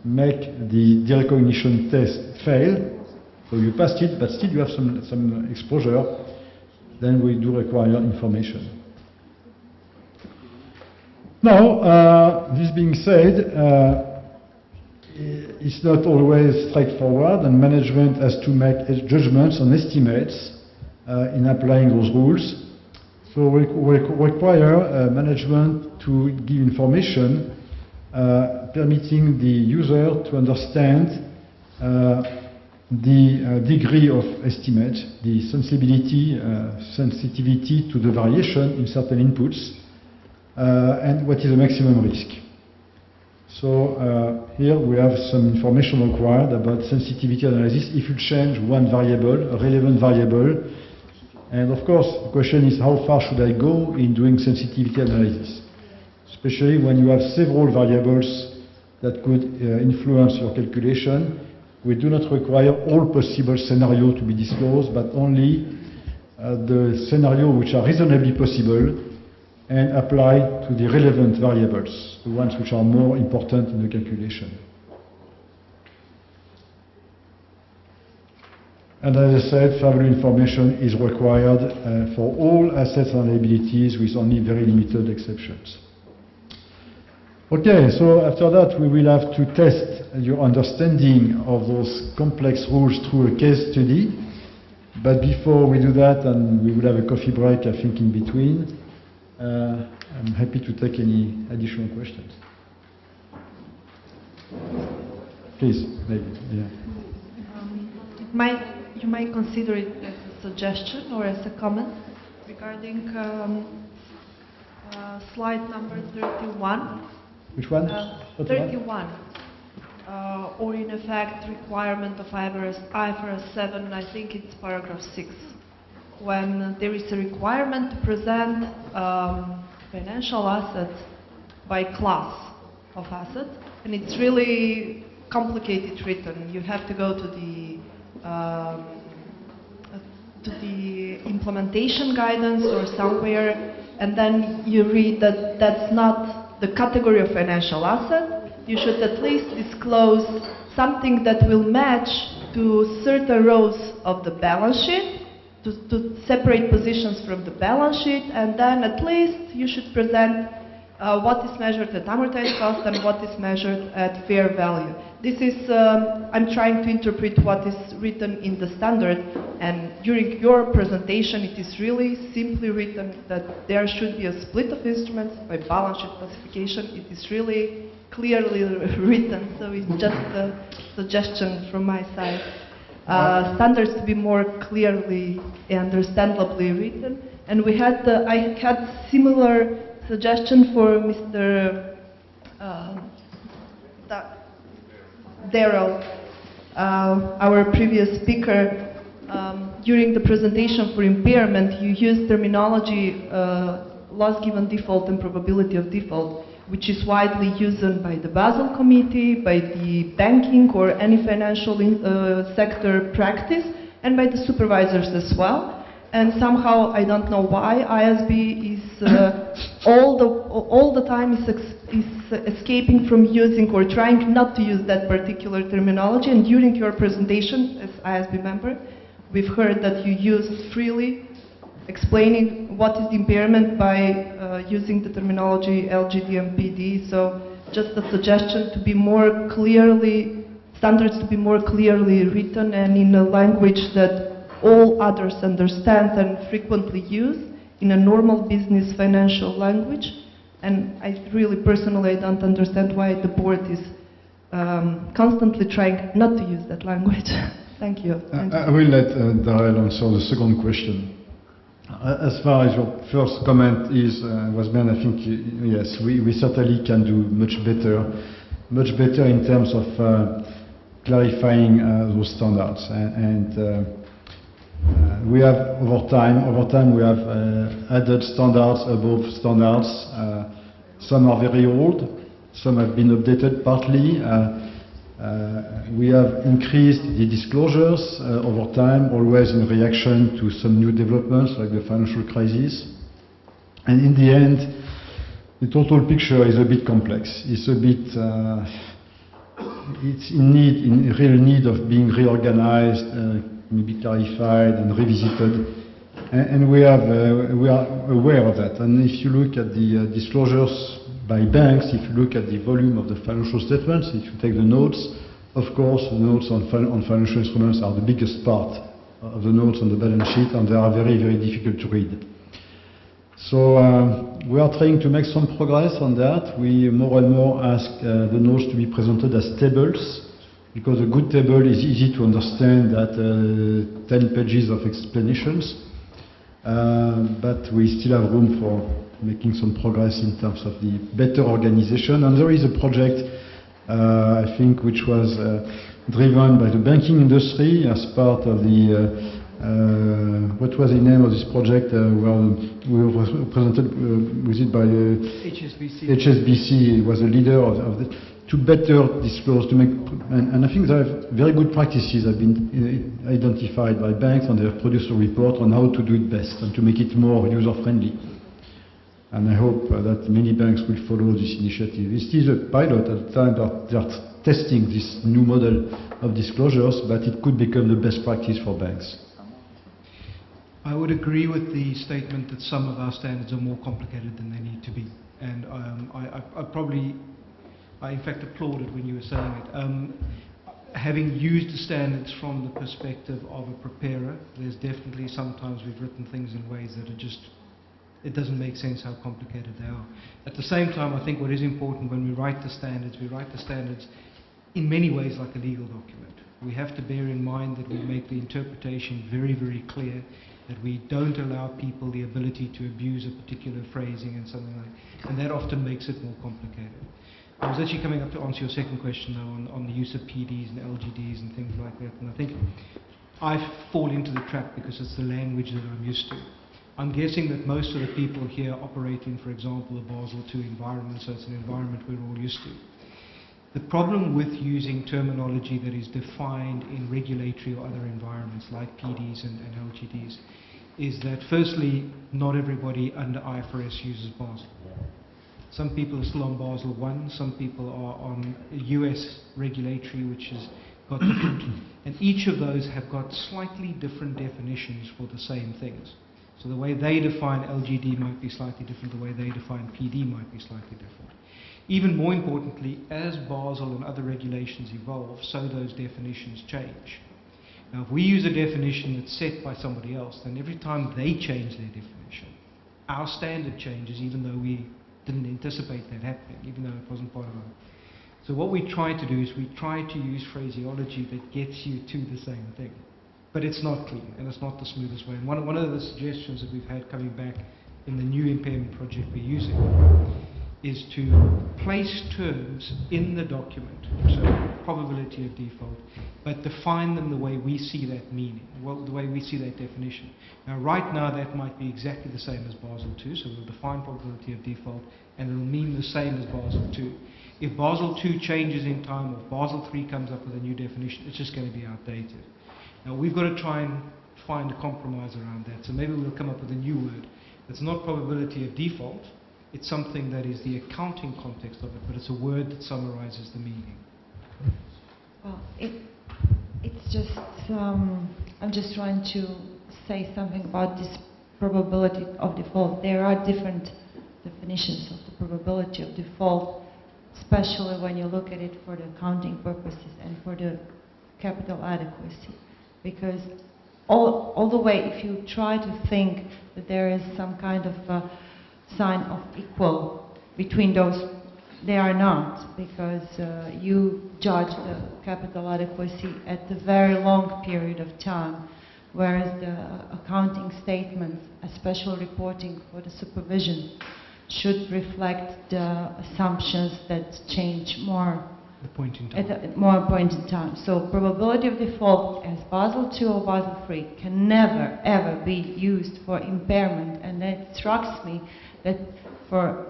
make the derecognition test fail, so you passed it, but still you have some exposure, then we do require information. Now, this being said, it's not always straightforward, and management has to make judgments on estimates in applying those rules. So we require management to give information permitting the user to understand the degree of estimate, the sensitivity to the variation in certain inputs, and what is the maximum risk. So here we have some information required about sensitivity analysis if you change one variable, a relevant variable. And of course, the question is how far should I go in doing sensitivity analysis? Especially when you have several variables that could influence your calculation. We do not require all possible scenarios to be disclosed, but only the scenarios which are reasonably possible and apply to the relevant variables, the ones which are more important in the calculation. And as I said, fair value information is required for all assets and liabilities with only very limited exceptions. Okay, so after that we will have to test your understanding of those complex rules through a case study. But before we do that, and we will have a coffee break, I think, in between, I'm happy to take any additional questions. Please, maybe. Yeah. You might consider it as a suggestion or as a comment regarding slide number 31. Which one? 31. Or in effect, requirement of IFRS 7, I think it's paragraph 6. When there is a requirement to present financial assets by class of assets, and it's really complicated written. You have to go to the implementation guidance or somewhere, and then you read that that's not the category of financial asset. You should at least disclose something that will match to certain rows of the balance sheet, to separate positions from the balance sheet, and then at least you should present what is measured at amortized cost and what is measured at fair value. This is, I'm trying to interpret what is written in the standard, and during your presentation it is really simply written that there should be a split of instruments by balance sheet classification. It is really clearly written, so it's just a suggestion from my side. Standards to be more clearly and understandably written, and I had similar suggestion for Mr. Darrell, our previous speaker. During the presentation for impairment, you used terminology loss given default and probability of default, which is widely used by the Basel Committee, by the banking or any financial sector practice, and by the supervisors as well. And somehow, I don't know why, IASB is all the time is escaping from using or trying not to use that particular terminology. And during your presentation, as IASB member, we've heard that you used freely explaining what is the impairment by using the terminology LGD and PD. So just a suggestion to be more clearly, standards to be more clearly written and in a language that all others understand and frequently use in a normal business financial language. And I really personally don't understand why the board is constantly trying not to use that language. Thank you. I will let Darrell answer the second question. As far as your first comment was made, I think, yes, we certainly can do much better in terms of clarifying those standards. We have, over time, we have added standards above standards. Some are very old, some have been updated partly. We have increased the disclosures over time, always in reaction to some new developments like the financial crisis. And in the end, the total picture is a bit complex. It's a bit, it's in real need of being reorganized, maybe clarified and revisited. And we are aware of that. And if you look at the disclosures by banks, if you look at the volume of the financial statements, if you take the notes, of course, the notes on financial instruments are the biggest part of the notes on the balance sheet, and they are very, very difficult to read. So we are trying to make some progress on that. We more and more ask the notes to be presented as tables, because a good table is easy to understand at 10 pages of explanations. But we still have room for making some progress in terms of the better organization. And there is a project, I think, which was driven by the banking industry as part of the, what was the name of this project? Well, we were presented with it by HSBC. HSBC was a leader of the, to better disclose, to make, and I think there are very good practices have been identified by banks, and they have produced a report on how to do it best and to make it more user-friendly. And I hope that many banks will follow this initiative. This is a pilot at the time that they are testing this new model of disclosures, but it could become the best practice for banks. I would agree with the statement that some of our standards are more complicated than they need to be. And I in fact applauded when you were saying it. Having used the standards from the perspective of a preparer, there's definitely sometimes we've written things in ways that are just, it doesn't make sense how complicated they are. At the same time, I think what is important when we write the standards in many ways like a legal document. We have to bear in mind that we make the interpretation very, very clear, that we don't allow people the ability to abuse a particular phrasing and something like that, and that often makes it more complicated. I was actually coming up to answer your second question though on the use of PDs and LGDs and things like that, and I think I fall into the trap because it's the language that I'm used to. I'm guessing that most of the people here operate in, for example, a Basel II environment, so it's an environment we're all used to. The problem with using terminology that is defined in regulatory or other environments like PDs and LGDs is that firstly, not everybody under IFRS uses Basel. Some people are still on Basel I, some people are on US regulatory, which has got different, and each of those have got slightly different definitions for the same things. So the way they define LGD might be slightly different, the way they define PD might be slightly different. Even more importantly, as Basel and other regulations evolve, so those definitions change. Now, if we use a definition that's set by somebody else, then every time they change their definition, our standard changes, even though we didn't anticipate that happening, even though it wasn't part of our. So what we try to do is we try to use phraseology that gets you to the same thing. But it's not clean, and it's not the smoothest way. And one of the suggestions that we've had coming back in the new impairment project we're using is to place terms in the document, so probability of default, but define them the way we see that meaning, the way we see that definition. Now, right now, that might be exactly the same as Basel II, so we'll define probability of default, and it'll mean the same as Basel II. If Basel II changes in time, or Basel III comes up with a new definition, it's just going to be outdated. Now, we've got to try and find a compromise around that, so maybe we'll come up with a new word. It's not probability of default, it's something that is the accounting context of it, but it's a word that summarizes the meaning. Well, it's just, I'm just trying to say something about this probability of default. There are different definitions of the probability of default, especially when you look at it for the accounting purposes and for the capital adequacy. Because all the way, if you try to think that there is some kind of sign of equal between those they are not, because you judge the capital adequacy at a very long period of time, whereas the accounting statements, a special reporting for the supervision, should reflect the assumptions that change more The point in at time. a more point in time. So probability of default as Basel II or Basel III can never ever be used for impairment, and it strikes me that for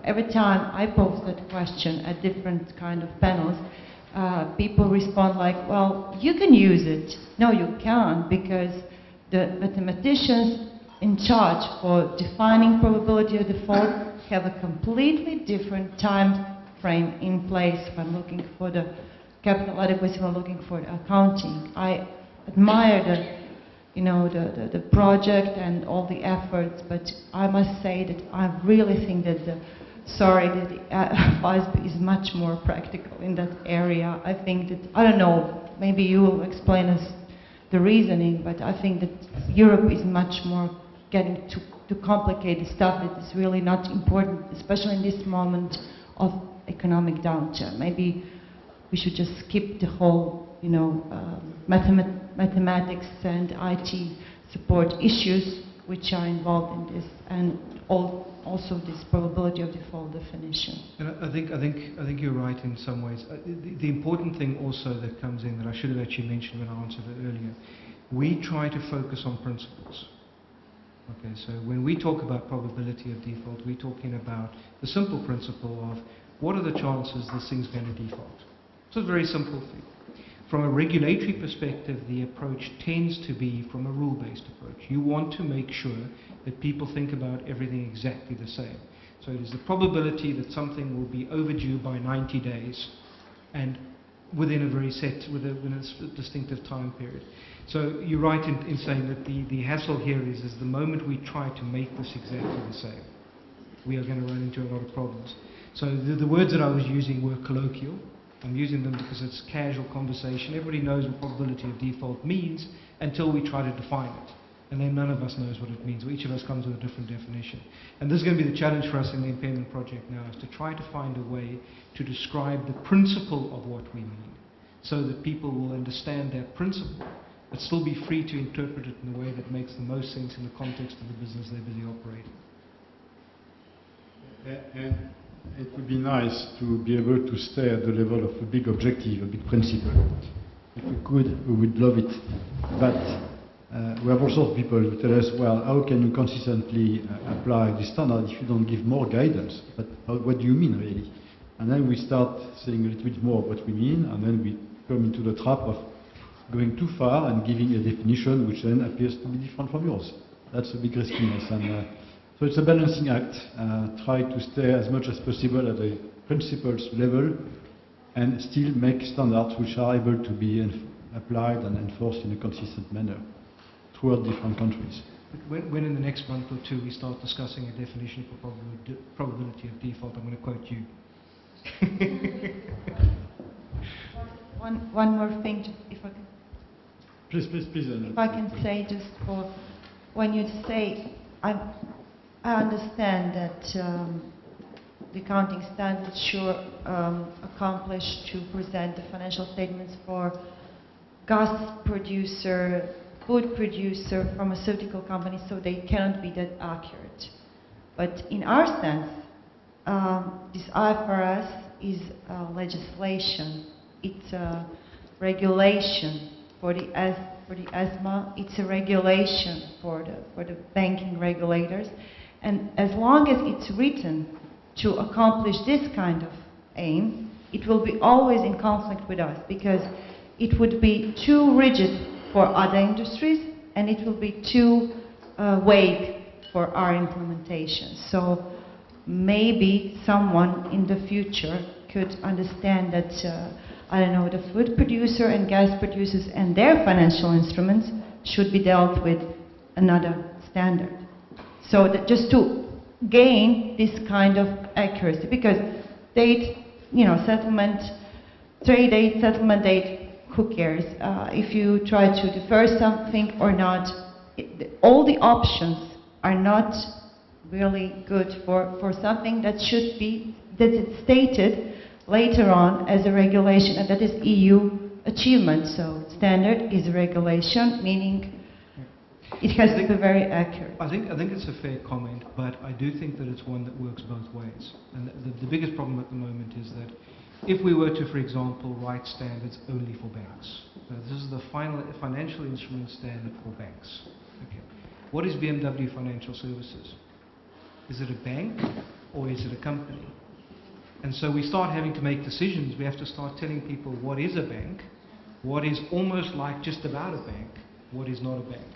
every time I pose that question at different kind of panels, people respond like, well, you can use it. No, you can't, because the mathematicians in charge for defining probability of default have a completely different time frame in place when looking for the capital adequacy, when looking for the accounting. I admire the project and all the efforts, but I must say that I really think that the FASB is much more practical in that area. I think that, I don't know, maybe you will explain us the reasoning, but I think that Europe is much more getting to complicated stuff that is really not important, especially in this moment of economic downturn. Maybe we should just skip the whole, mathematics and IT support issues which are involved in this, and also this probability of default definition. And I think you're right in some ways. The important thing also that comes in that I should have actually mentioned when I answered it earlier, we try to focus on principles. Okay, so when we talk about probability of default, we're talking about the simple principle of what are the chances this thing's going to default. So it's a very simple thing. From a regulatory perspective, the approach tends to be from a rule-based approach. You want to make sure that people think about everything exactly the same. So it is the probability that something will be overdue by 90 days and within a very within a distinctive time period. So you're right in saying that the hassle here is the moment we try to make this exactly the same, we are going to run into a lot of problems. So the words that I was using were colloquial. I'm using them because it's casual conversation. Everybody knows what probability of default means until we try to define it. And then none of us knows what it means. Each of us comes with a different definition. And this is going to be the challenge for us in the impairment project now, is to try to find a way to describe the principle of what we mean, so that people will understand that principle, but still be free to interpret it in a way that makes the most sense in the context of the business they're busy operating. And it would be nice to be able to stay at the level of a big objective, a big principle. If we could, we would love it. But we have all sorts of people who tell us, well, how can you consistently apply this standard if you don't give more guidance? But what do you mean, really? And then we start saying a little bit more of what we mean, and then we come into the trap of going too far and giving a definition which then appears to be different from yours. That's a big riskiness. And so it's a balancing act. Try to stay as much as possible at the principles level and still make standards which are able to be applied and enforced in a consistent manner throughout different countries. But when in the next month or two we start discussing a definition for probability of default, I'm going to quote you. One more thing, if I can. Please. If I can say just for, when you say, I understand that the accounting standards sure accomplish to present the financial statements for gas producer, food producer, pharmaceutical companies, so they cannot be that accurate. But in our sense, this IFRS is legislation. It's a regulation for the ESMA. It's a regulation for the banking regulators. And as long as it's written to accomplish this kind of aim, it will be always in conflict with us, because it would be too rigid for other industries and it will be too vague for our implementation. So maybe someone in the future could understand that, the food producer and gas producers and their financial instruments should be dealt with another standard. So that just to gain this kind of accuracy, because date, settlement, trade date, settlement date, who cares? If you try to defer something or not, all the options are not really good for something that should be that it's stated later on as a regulation, and that is EU achievement. So standard is a regulation, meaning it has to be very accurate. I think it's a fair comment, but I do think that it's one that works both ways. And the biggest problem at the moment is that if we were to, for example, write standards only for banks, so this is the final financial instrument standard for banks. Okay. What is BMW Financial Services? Is it a bank or is it a company? And so we start having to make decisions. We have to start telling people what is a bank, what is almost like just about a bank, what is not a bank.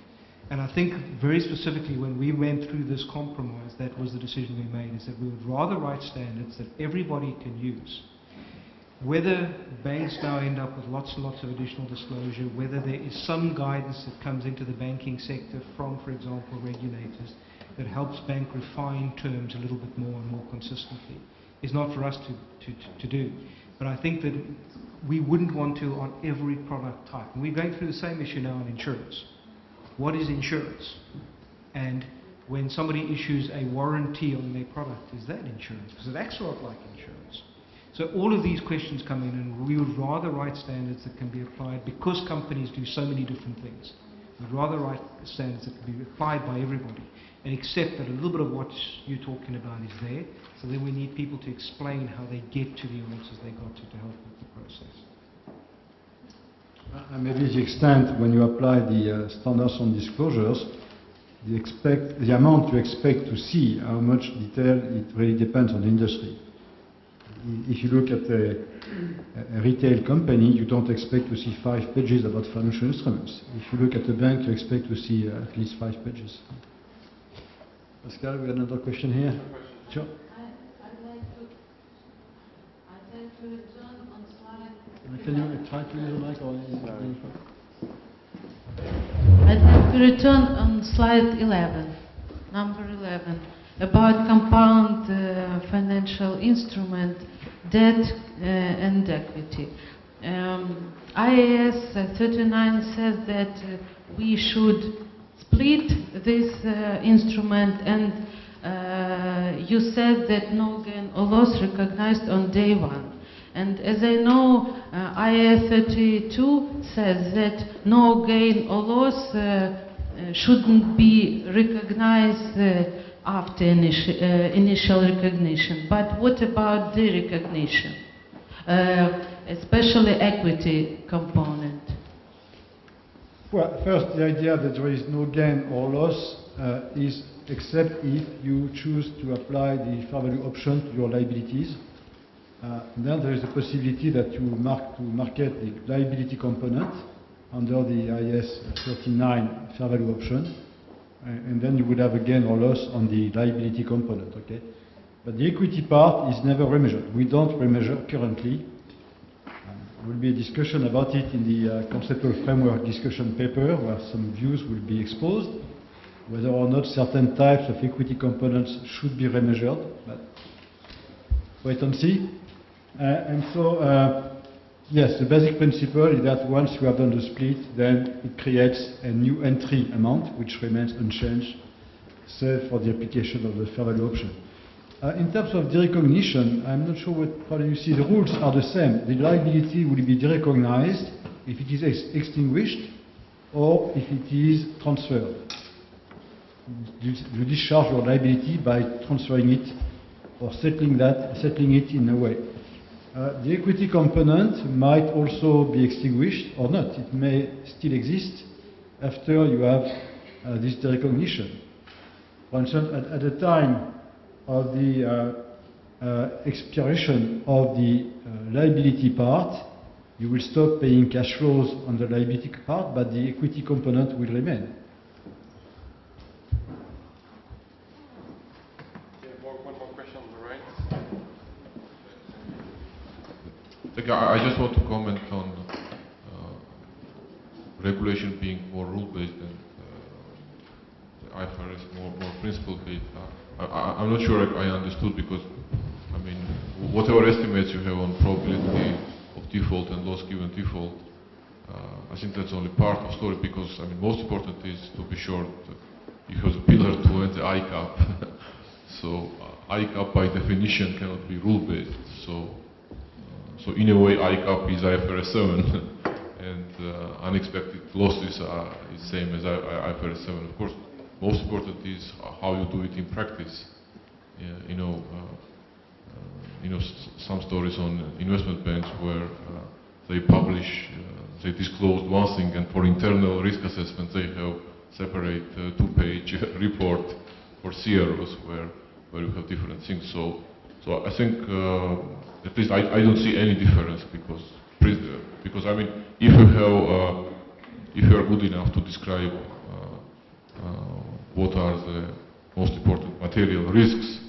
And I think very specifically when we went through this compromise, that was the decision we made, is that we would rather write standards that everybody can use. Whether banks now end up with lots and lots of additional disclosure, whether there is some guidance that comes into the banking sector from, for example, regulators that helps bank refine terms a little bit more and more consistently, is not for us to do. But I think that we wouldn't want to on every product type. And we're going through the same issue now on insurance. What is insurance? And when somebody issues a warranty on their product, is that insurance? Because it acts a lot like insurance. So all of these questions come in, and we would rather write standards that can be applied, because companies do so many different things. We'd rather write standards that can be applied by everybody, and accept that a little bit of what you're talking about is there. So then we need people to explain how they get to the answers they got to help with the process. Maybe the extent when you apply the standards on disclosures, the amount you expect to see, how much detail, it really depends on the industry. If you look at a retail company, you don't expect to see 5 pages about financial instruments. If you look at a bank, you expect to see at least 5 pages. Pascal, we have another question here. Sure. I'd like to return on slide. Can you try to use the mic or I'd like to return on slide 11, number 11, about compound financial instrument, debt and equity. IAS 39 says that we should split this instrument, and you said that no gain or loss recognized on day one. And as I know, IAS 32 says that no gain or loss shouldn't be recognized after initial recognition. But what about the recognition, especially equity component? Well, first, the idea that there is no gain or loss is except if you choose to apply the fair value option to your liabilities. Then there is a possibility that you market the liability component under the IAS 39 fair value option, and then you would have a gain or loss on the liability component, okay? But the equity part is never remeasured. We don't remeasure currently. There will be a discussion about it in the conceptual framework discussion paper, where some views will be exposed, whether or not certain types of equity components should be remeasured, but wait and see. Yes, the basic principle is that once you have done the split, then it creates a new entry amount, which remains unchanged, save for the application of the fair value option. In terms of derecognition, I'm not sure what problem you see. The rules are the same. The liability will be derecognized if it is extinguished or if it is transferred. You discharge your liability by transferring it or settling it in a way. The equity component might also be extinguished or not. It may still exist after you have this derecognition. For instance, at the time of the expiration of the liability part, you will stop paying cash flows on the liability part, but the equity component will remain. One more question on the right. I just want to comment on regulation being more rule-based and IFRS more principle-based. I'm not sure I understood, because I mean, whatever estimates you have on probability of default and loss given default, I think that's only part of the story, because I mean, most important is to be sure that you have the Pillar 2 and the ICAP. So ICAP by definition cannot be rule-based. So in a way ICAP is IFRS 7 and unexpected losses are the same as IFRS 7. Of course, most important is how you do it in practice. Some stories on investment banks where they publish, they disclose one thing, and for internal risk assessment they have separate two-page report for CROs where you have different things. So I think at least I don't see any difference because I mean if you are good enough to describe what are the most important material risks,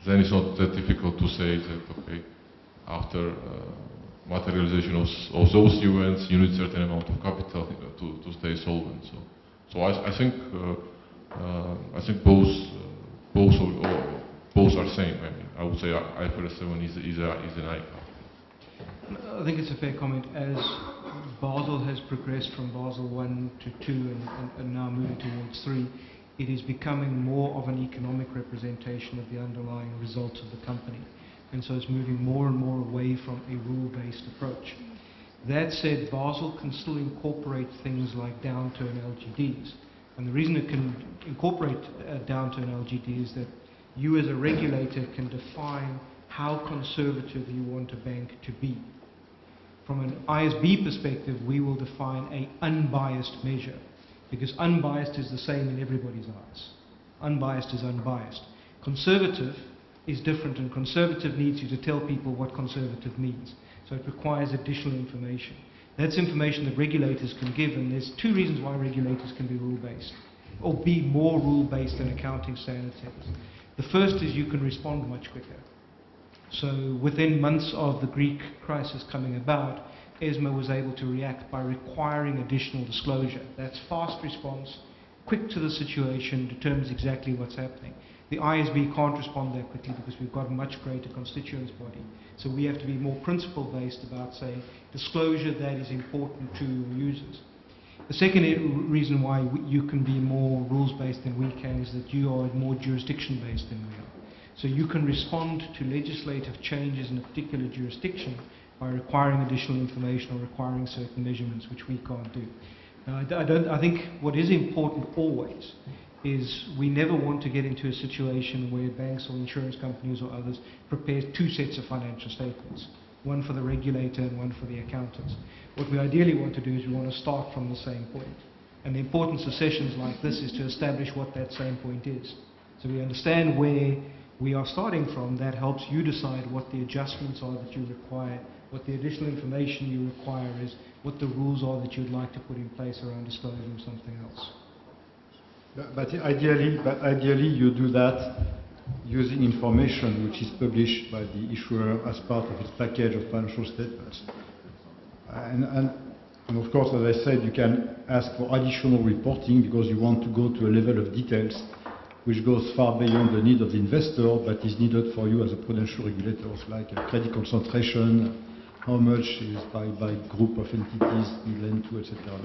then it's not that difficult to say that, okay, after materialization of those events, you need a certain amount of capital to stay solvent. So I think both are same. I mean, I would say IFRS 7 is an ICAP. I think it's a fair comment. As Basel has progressed from Basel 1 to 2 and now moving towards 3, it is becoming more of an economic representation of the underlying results of the company. And so it's moving more and more away from a rule-based approach. That said, Basel can still incorporate things like downturn LGDs. And the reason it can incorporate a downturn LGD is that you as a regulator can define how conservative you want a bank to be. From an ISB perspective, we will define an unbiased measure, because unbiased is the same in everybody's eyes. Unbiased is unbiased. Conservative is different, and conservative needs you to tell people what conservative means. So it requires additional information. That's information that regulators can give, and there's two reasons why regulators can be rule-based, or be more rule-based than accounting standard setters. The first is you can respond much quicker. So within months of the Greek crisis coming about, ESMA was able to react by requiring additional disclosure. That's fast response, quick to the situation, determines exactly what's happening. The ISB can't respond that quickly because we've got a much greater constituents body. So we have to be more principle-based about, say, disclosure that is important to users. The second reason why you can be more rules-based than we can is that you are more jurisdiction-based than we are. So you can respond to legislative changes in a particular jurisdiction by requiring additional information or requiring certain measurements, which we can't do. Now, I think what is important always is we never want to get into a situation where banks or insurance companies or others prepare two sets of financial statements, one for the regulator and one for the accountants. What we ideally want to do is we want to start from the same point. And the importance of sessions like this is to establish what that same point is. So we understand where we are starting from. That helps you decide what the adjustments are that you require, what the additional information you require is, what the rules are that you'd like to put in place around disclosing something else. But ideally you do that using information which is published by the issuer as part of its package of financial statements. And of course, as I said, you can ask for additional reporting because you want to go to a level of details which goes far beyond the need of the investor, but is needed for you as a prudential regulator, like a credit concentration, how much is by group of entities you lend to, etc.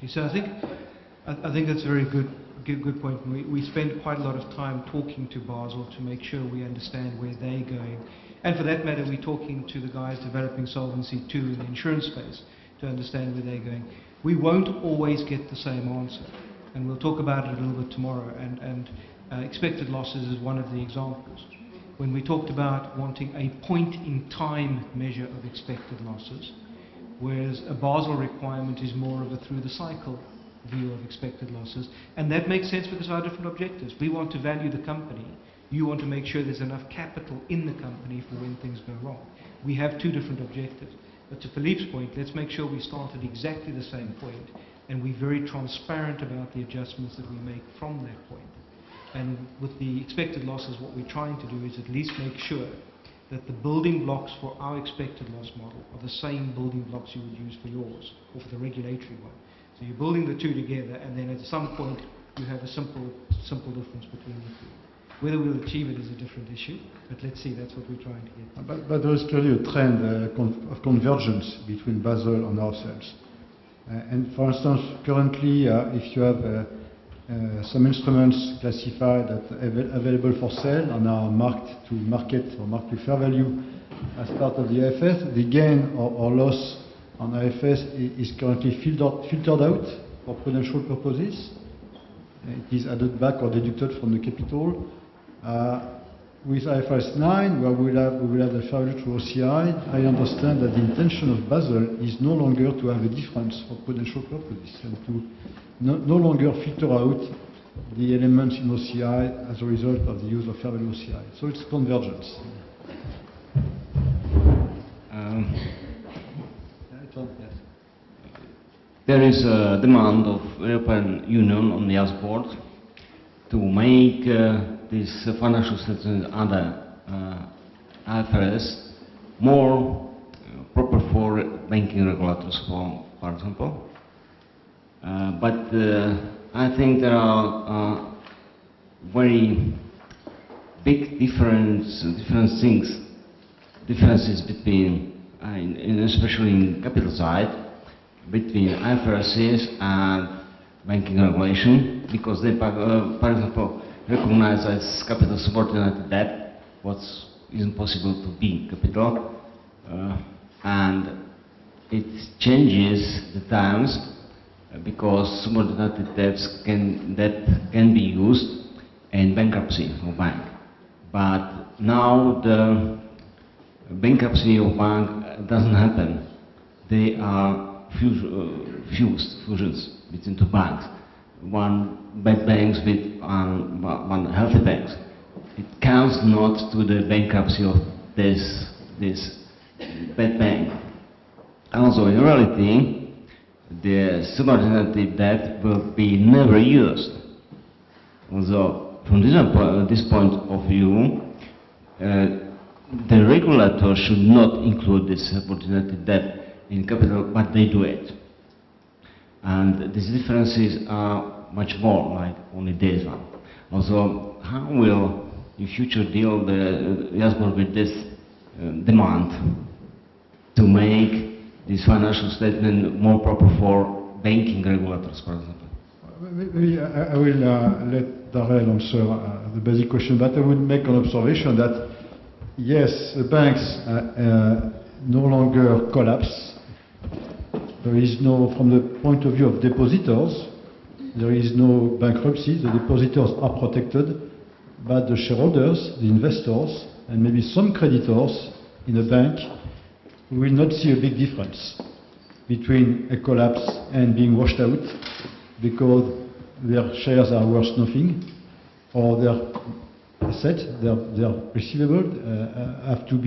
So I think that's a very good point. We spend quite a lot of time talking to Basel to make sure we understand where they're going. And for that matter, we're talking to the guys developing Solvency II in the insurance space to understand where they're going. We won't always get the same answer. And we'll talk about it a little bit tomorrow. And expected losses is one of the examples. When we talked about wanting a point-in-time measure of expected losses, whereas a Basel requirement is more of a through-the-cycle view of expected losses. And that makes sense because of our different objectives. We want to value the company. You want to make sure there's enough capital in the company for when things go wrong. We have two different objectives. But to Philippe's point, let's make sure we start at exactly the same point and we're very transparent about the adjustments that we make from that point. And with the expected losses, what we're trying to do is at least make sure that the building blocks for our expected loss model are the same building blocks you would use for yours or for the regulatory one. So you're building the two together, and then at some point you have a simple difference between the two. Whether we'll achieve it is a different issue, but let's see, that's what we're trying to get. But there is clearly a trend of convergence between Basel and ourselves. And for instance, currently, if you have some instruments classified as available for sale and are marked to market or marked to fair value as part of the IFS, the gain or loss on IFS is currently filtered out for prudential purposes. It is added back or deducted from the capital. With IFRS 9, where we will have the fair value through OCI, I understand that the intention of Basel is no longer to have a difference for prudential purposes and to no longer filter out the elements in OCI as a result of the use of fair value OCI. So it's convergence. There is a demand of European Union on the IAS board to make this financial statement under IFRS more proper for banking regulators, for example. But I think there are very big differences between, especially in capital side, between IFRS and banking regulation, because they, for example, recognize as capital subordinated debt what isn't possible to be capital, and it changes the times because subordinated debt can be used in bankruptcy of bank. But now the bankruptcy of bank doesn't happen. They are fusions between two banks. One bad banks with one healthy banks. It counts not to the bankruptcy of this bad bank. Also, in reality, the subordinated debt will be never used. Although, from this point of view, the regulator should not include this subordinated debt in capital, but they do it. And these differences are much more like only this one. Also, how will in future deal the IAS board with this demand to make this financial statement more proper for banking regulators, for example? Maybe I will let Darrell answer the basic question, but I would make an observation that yes, the banks no longer collapse. There is no, from the point of view of depositors, there is no bankruptcy. The depositors are protected, but the shareholders, the investors, and maybe some creditors in a bank will not see a big difference between a collapse and being washed out because their shares are worth nothing, or their assets, their receivable have to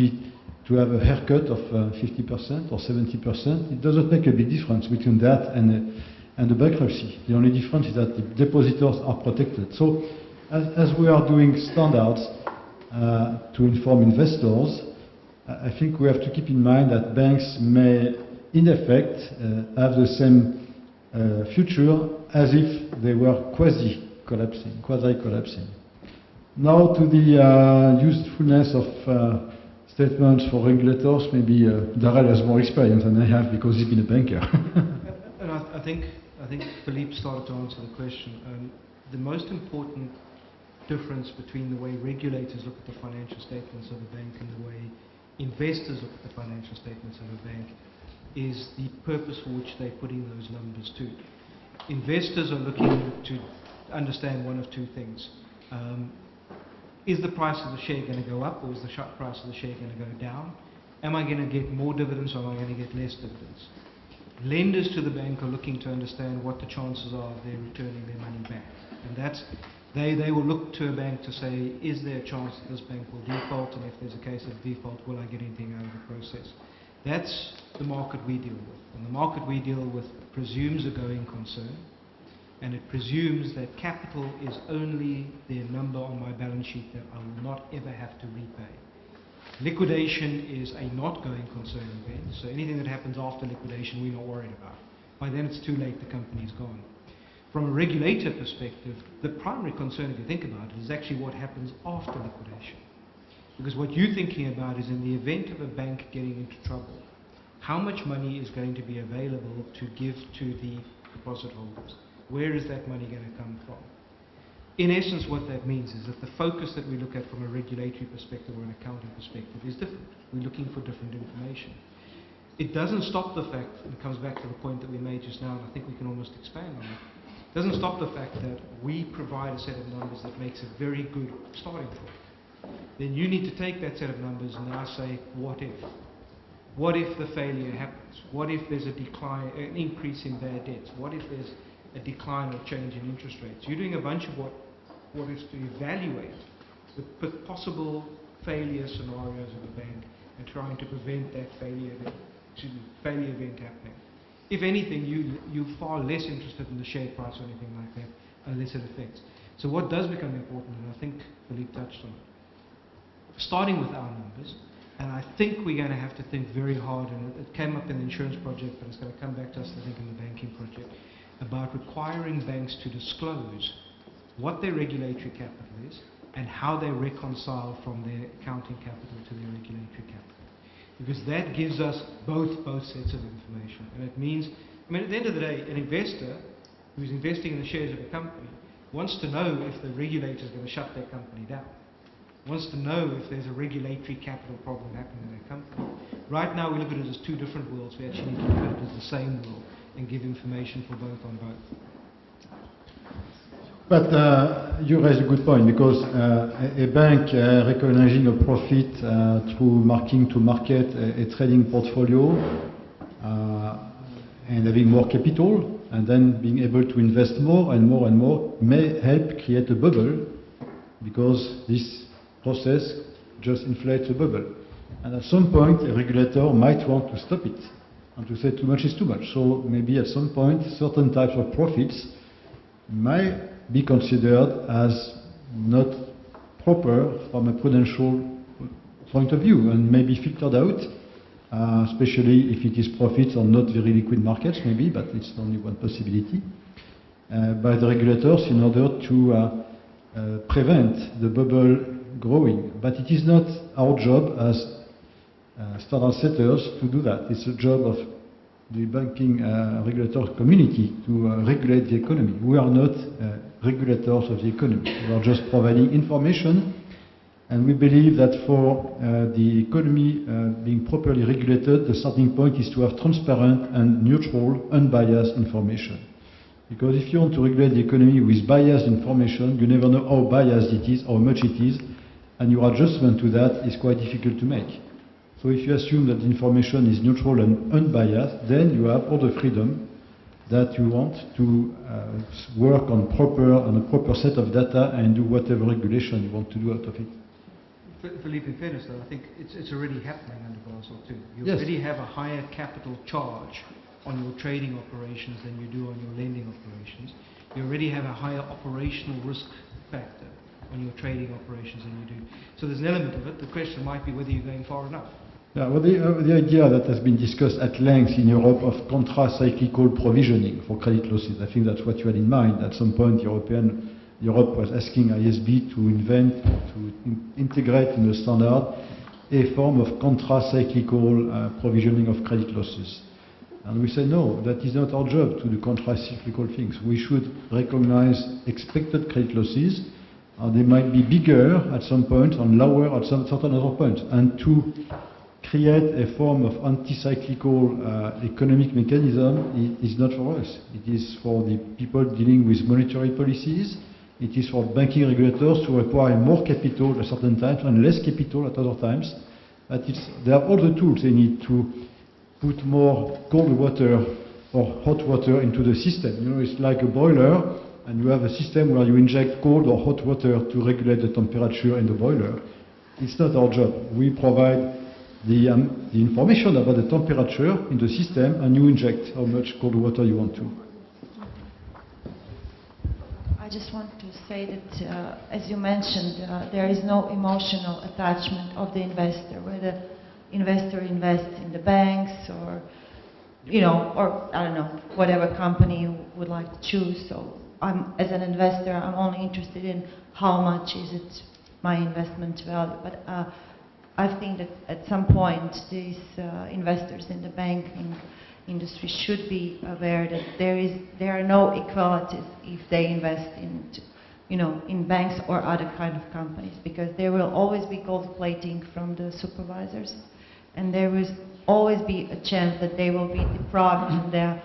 have a haircut of 50% or 70%. It doesn't make a big difference between that and the bankruptcy. The only difference is that the depositors are protected. So as we are doing standards to inform investors, I think we have to keep in mind that banks may, in effect, have the same future as if they were quasi-collapsing. Now to the usefulness of statements for regulators, maybe Darrell has more experience than I have because he's been a banker. And I think Philippe started to answer the question. The most important difference between the way regulators look at the financial statements of a bank and the way investors look at the financial statements of a bank is the purpose for which they're putting those numbers to. Investors are looking to understand one of two things. Is the price of the share going to go up, or is the price of the share going to go down? Am I going to get more dividends, or am I going to get less dividends? Lenders to the bank are looking to understand what the chances are of their returning their money back. And that's, they will look to a bank to say, is there a chance that this bank will default, and if there's a case of default, will I get anything out of the process? That's the market we deal with. And the market we deal with presumes a going concern, and it presumes that capital is only the number on my balance sheet that I will not ever have to repay. Liquidation is a not going concern event, so anything that happens after liquidation we're not worried about. By then it's too late, the company's gone. From a regulator perspective, the primary concern, if you think about it, is actually what happens after liquidation. Because what you're thinking about is in the event of a bank getting into trouble, how much money is going to be available to give to the deposit holders? Where is that money going to come from? In essence, what that means is that the focus that we look at from a regulatory perspective or an accounting perspective is different. We're looking for different information. It doesn't stop the fact, and it comes back to the point that we made just now, and I think we can almost expand on it. It doesn't stop the fact that we provide a set of numbers that makes a very good starting point. Then you need to take that set of numbers and now say, what if? What if the failure happens? What if there's a decline, an increase in bad debts? What if there's a decline or change in interest rates? You're doing a bunch of what is to evaluate the possible failure scenarios of a bank and trying to prevent that failure event happening. If anything, you're far less interested in the share price or anything like that unless it affects. So what does become important, and I think Philippe touched on it, starting with our numbers, and I think we're going to have to think very hard, and it came up in the insurance project, but it's going to come back to us, I think, in the banking project, about requiring banks to disclose what their regulatory capital is and how they reconcile from their accounting capital to their regulatory capital. Because that gives us both sets of information. And it means, I mean, at the end of the day, an investor who's investing in the shares of a company wants to know if the regulator is going to shut their company down. Wants to know if there's a regulatory capital problem happening in their company. Right now we look at it as two different worlds. We actually need to look at it as the same world and give information for both on both. But you raise a good point, because a bank recognizing a profit through marking to market a trading portfolio and having more capital and then being able to invest more and more and more may help create a bubble, because this process just inflates a bubble. And at some point a regulator might want to stop it and to say too much is too much. So maybe at some point certain types of profits might be considered as not proper from a prudential point of view and maybe filtered out, especially if it is profits on not very liquid markets maybe, but it's only one possibility, by the regulators in order to prevent the bubble growing. But it is not our job as standard setters to do that. It's a job of the banking regulatory community to regulate the economy. We are not regulators of the economy. We are just providing information, and we believe that for the economy being properly regulated, the starting point is to have transparent and neutral, unbiased information. Because if you want to regulate the economy with biased information, you never know how biased it is, how much it is, and your adjustment to that is quite difficult to make. So if you assume that the information is neutral and unbiased, then you have all the freedom that you want to work on a proper set of data and do whatever regulation you want to do out of it. Philippe, in fairness though, I think it's already happening under Basel II. You Yes. already have a higher capital charge on your trading operations than you do on your lending operations. You already have a higher operational risk factor on your trading operations than you do. So there's an element of it. The question might be whether you're going far enough. Yeah, well, the idea that has been discussed at length in Europe of contra-cyclical provisioning for credit losses, I think that's what you had in mind. At some point, Europe was asking ISB to invent, to integrate in the standard a form of contra-cyclical provisioning of credit losses. And we say, no, that is not our job to do contra-cyclical things. We should recognize expected credit losses. They might be bigger at some point and lower at some certain other points. And to create a form of anti-cyclical economic mechanism is not for us. It is for the people dealing with monetary policies. It is for banking regulators to require more capital at certain times and less capital at other times. But they have all the tools they need to put more cold water or hot water into the system. You know, it's like a boiler, and you have a system where you inject cold or hot water to regulate the temperature in the boiler. It's not our job. We provide the information about the temperature in the system, and you inject how much cold water you want to. I just want to say that, as you mentioned, there is no emotional attachment of the investor, whether investor invests in the banks or, or I don't know, whatever company you would like to choose. So as an investor, I'm only interested in how much is it my investment value. But I think that at some point these investors in the banking industry should be aware that there are no equalities if they invest in banks or other kind of companies, because there will always be gold plating from the supervisors, and there will always be a chance that they will be deprived of their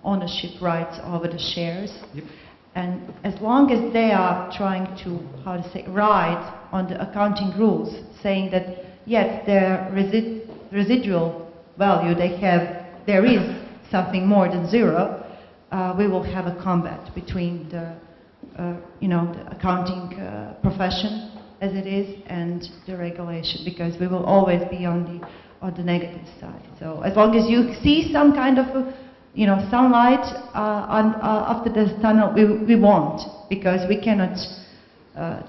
ownership rights over the shares. Yep. And as long as they are trying to, ride on the accounting rules, saying that yes, their residual value they have, there is something more than zero, we will have a combat between the accounting profession as it is and the regulation, because we will always be on the negative side. So as long as you see some kind of sunlight after the tunnel, we won't, because we cannot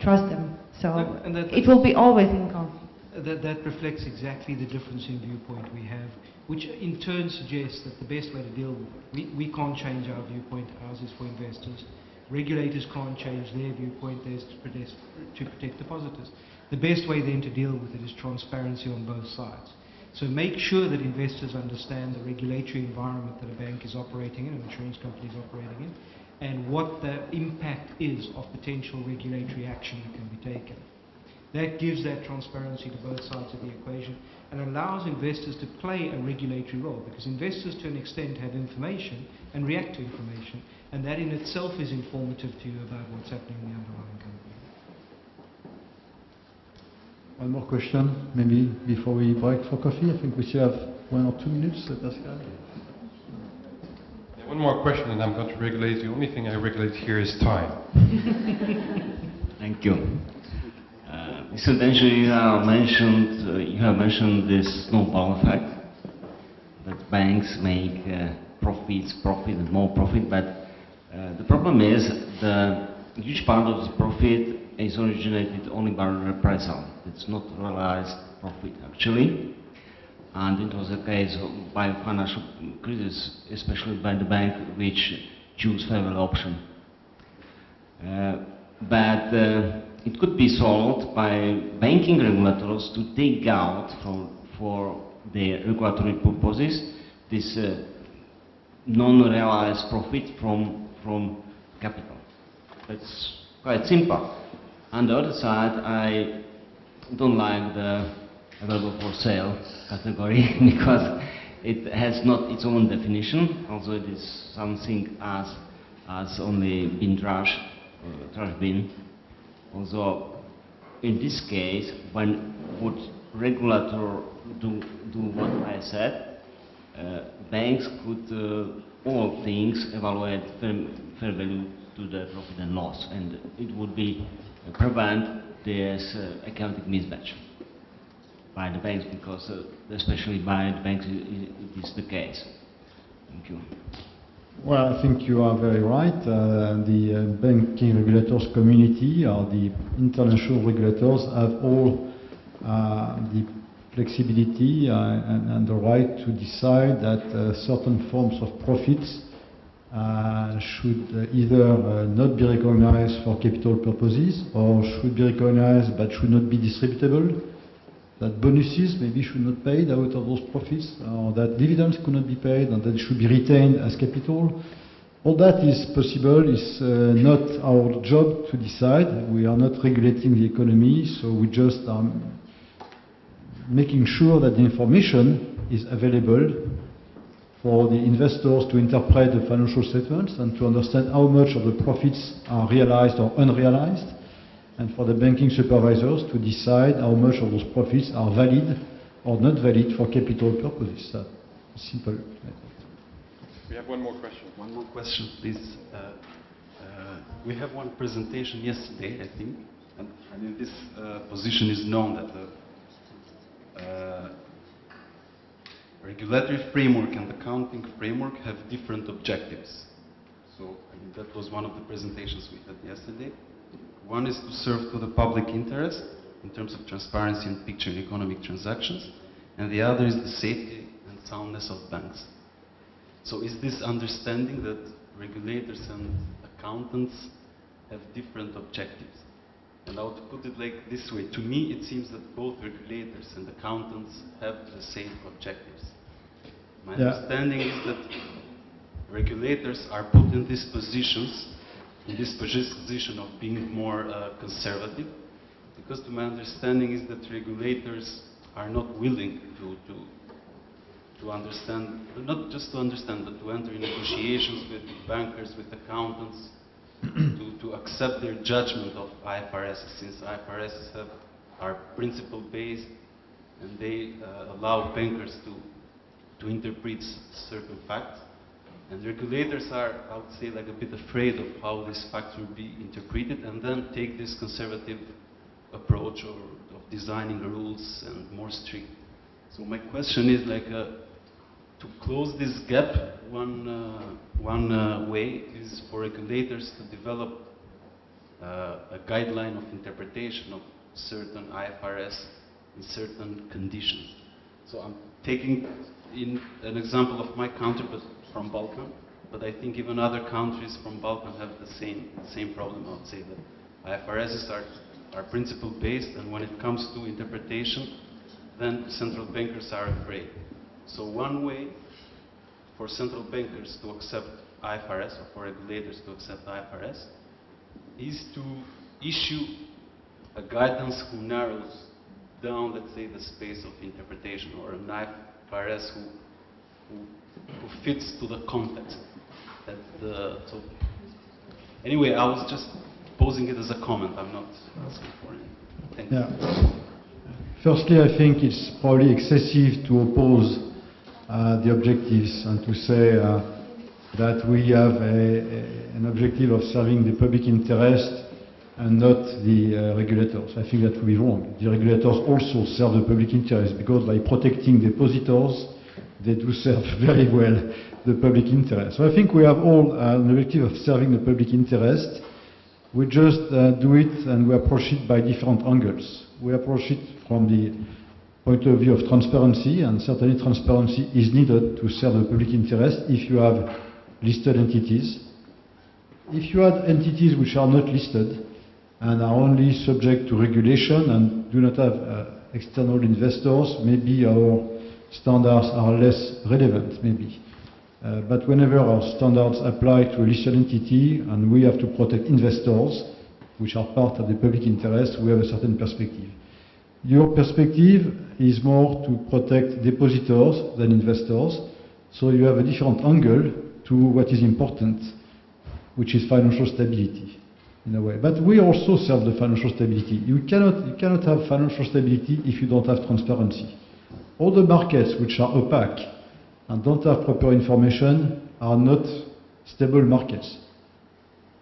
trust them. So it will be always in conflict. That reflects exactly the difference in viewpoint we have, which in turn suggests that the best way to deal with it, we can't change our viewpoint, ours is for investors. Regulators can't change their viewpoint, theirs to protect depositors. The best way then to deal with it is transparency on both sides. So make sure that investors understand the regulatory environment that a bank is operating in, an insurance company is operating in, and what the impact is of potential regulatory action that can be taken. That gives that transparency to both sides of the equation and allows investors to play a regulatory role, because investors to an extent have information and react to information, and that in itself is informative to you about what's happening in the underlying company. One more question, maybe before we break for coffee. I think we still have 1 or 2 minutes, Pascal. One more question, and I'm going to regulate. The only thing I regulate here is time. Thank you. Mr. Danger, you have mentioned this snowball effect, that banks make profit and more profit, but the problem is the huge part of the profit is originated only by reprisal. It's not realized profit actually, and it was the case by financial crisis, especially by the bank which choose favorable option. But it could be solved by banking regulators to take out for their regulatory purposes this non-realized profit from capital. That's quite simple. On the other side, I don't like the available for sale category because it has not its own definition, although it is something as only bin trash bin. Although in this case, when would regulator do what I said, banks could all things evaluate fair value to the profit and loss, and it would be prevent this accounting mismatch by the banks, because especially by the banks it is the case. Thank you. Well, I think you are very right. The banking regulators community or the international regulators have all the flexibility and the right to decide that certain forms of profits should either not be recognized for capital purposes or should be recognized but should not be distributable, that bonuses maybe should not be paid out of those profits, or that dividends could not be paid and that should be retained as capital. All that is possible. It's not our job to decide. We are not regulating the economy, so we just are making sure that the information is available for the investors to interpret the financial statements and to understand how much of the profits are realized or unrealized, and for the banking supervisors to decide how much of those profits are valid or not valid for capital purposes. Simple. We have one more question. One more question, please. We have one presentation yesterday, I think, and in this position is known that regulatory framework and accounting framework have different objectives. So I mean, that was one of the presentations we had yesterday. One is to serve to the public interest in terms of transparency and picture in economic transactions, and the other is the safety and soundness of banks. So is this understanding that regulators and accountants have different objectives? And I would put it like this way. To me, it seems that both regulators and accountants have the same objectives. My understanding is that regulators are put in these positions, in this position of being more conservative, because to my understanding is that regulators are not willing to understand, not just to understand, but to enter in negotiations with bankers, with accountants, to accept their judgment of IFRS, since IFRS are principle-based and they allow bankers to interpret certain facts. And regulators are, I would say, like a bit afraid of how these facts will be interpreted, and then take this conservative approach of designing rules and more strict. So my question is like, to close this gap, one way is for regulators to develop a guideline of interpretation of certain IFRS in certain conditions. So I'm taking in an example of my country, but from Balkan, but I think even other countries from Balkan have the same problem. I would say that IFRS are principle-based, and when it comes to interpretation, then central bankers are afraid. So one way for central bankers to accept IFRS, or for regulators to accept IFRS, is to issue a guidance who narrows down, let's say, the space of interpretation, or an IFRS who fits to the context. So anyway, I was just posing it as a comment. I'm not asking for it. Thank you. Firstly, I think it's probably excessive to oppose the objectives and to say that we have an objective of serving the public interest and not the regulators. I think that would be wrong. The regulators also serve the public interest, because by protecting depositors, they do serve very well the public interest. So I think we have all an objective of serving the public interest. We just do it, and we approach it by different angles. We approach it from the point of view of transparency, and certainly transparency is needed to serve the public interest if you have listed entities. If you have entities which are not listed and are only subject to regulation and do not have external investors, maybe our standards are less relevant, maybe. But whenever our standards apply to a listed entity and we have to protect investors, which are part of the public interest, we have a certain perspective. Your perspective is more to protect depositors than investors, so you have a different angle to what is important, which is financial stability, in a way. But we also serve the financial stability. You cannot have financial stability if you don't have transparency. All the markets which are opaque and don't have proper information are not stable markets,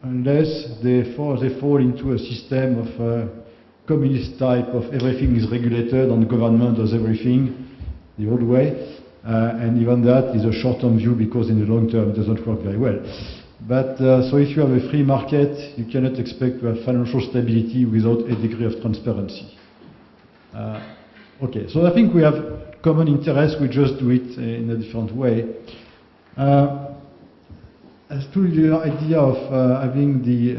unless they fall into a system of communist type of everything is regulated and the government does everything the old way, and even that is a short-term view, because in the long term it doesn't work very well. But so if you have a free market, you cannot expect to have financial stability without a degree of transparency. Okay, so I think we have common interests, we just do it in a different way. As to the idea of having the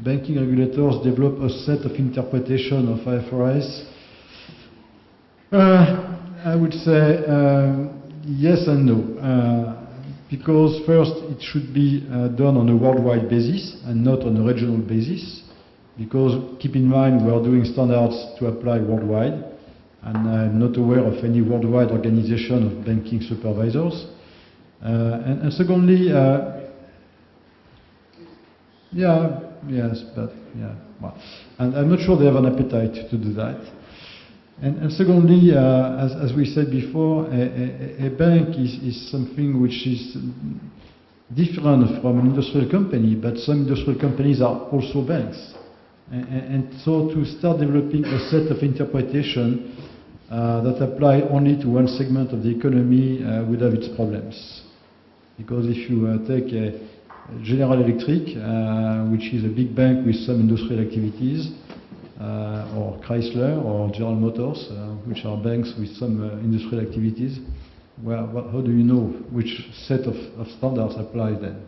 banking regulators develop a set of interpretation of IFRS, I would say yes and no. Because first, it should be done on a worldwide basis and not on a regional basis. Because keep in mind, we are doing standards to apply worldwide, and I'm not aware of any worldwide organization of banking supervisors. And secondly, well, and I'm not sure they have an appetite to do that. And secondly, as we said before, a bank is something which is different from an industrial company, but some industrial companies are also banks. And so to start developing a set of interpretation that apply only to one segment of the economy would have its problems. Because if you take General Electric, which is a big bank with some industrial activities, or Chrysler or General Motors, which are banks with some industrial activities, well, how do you know which set of standards apply then?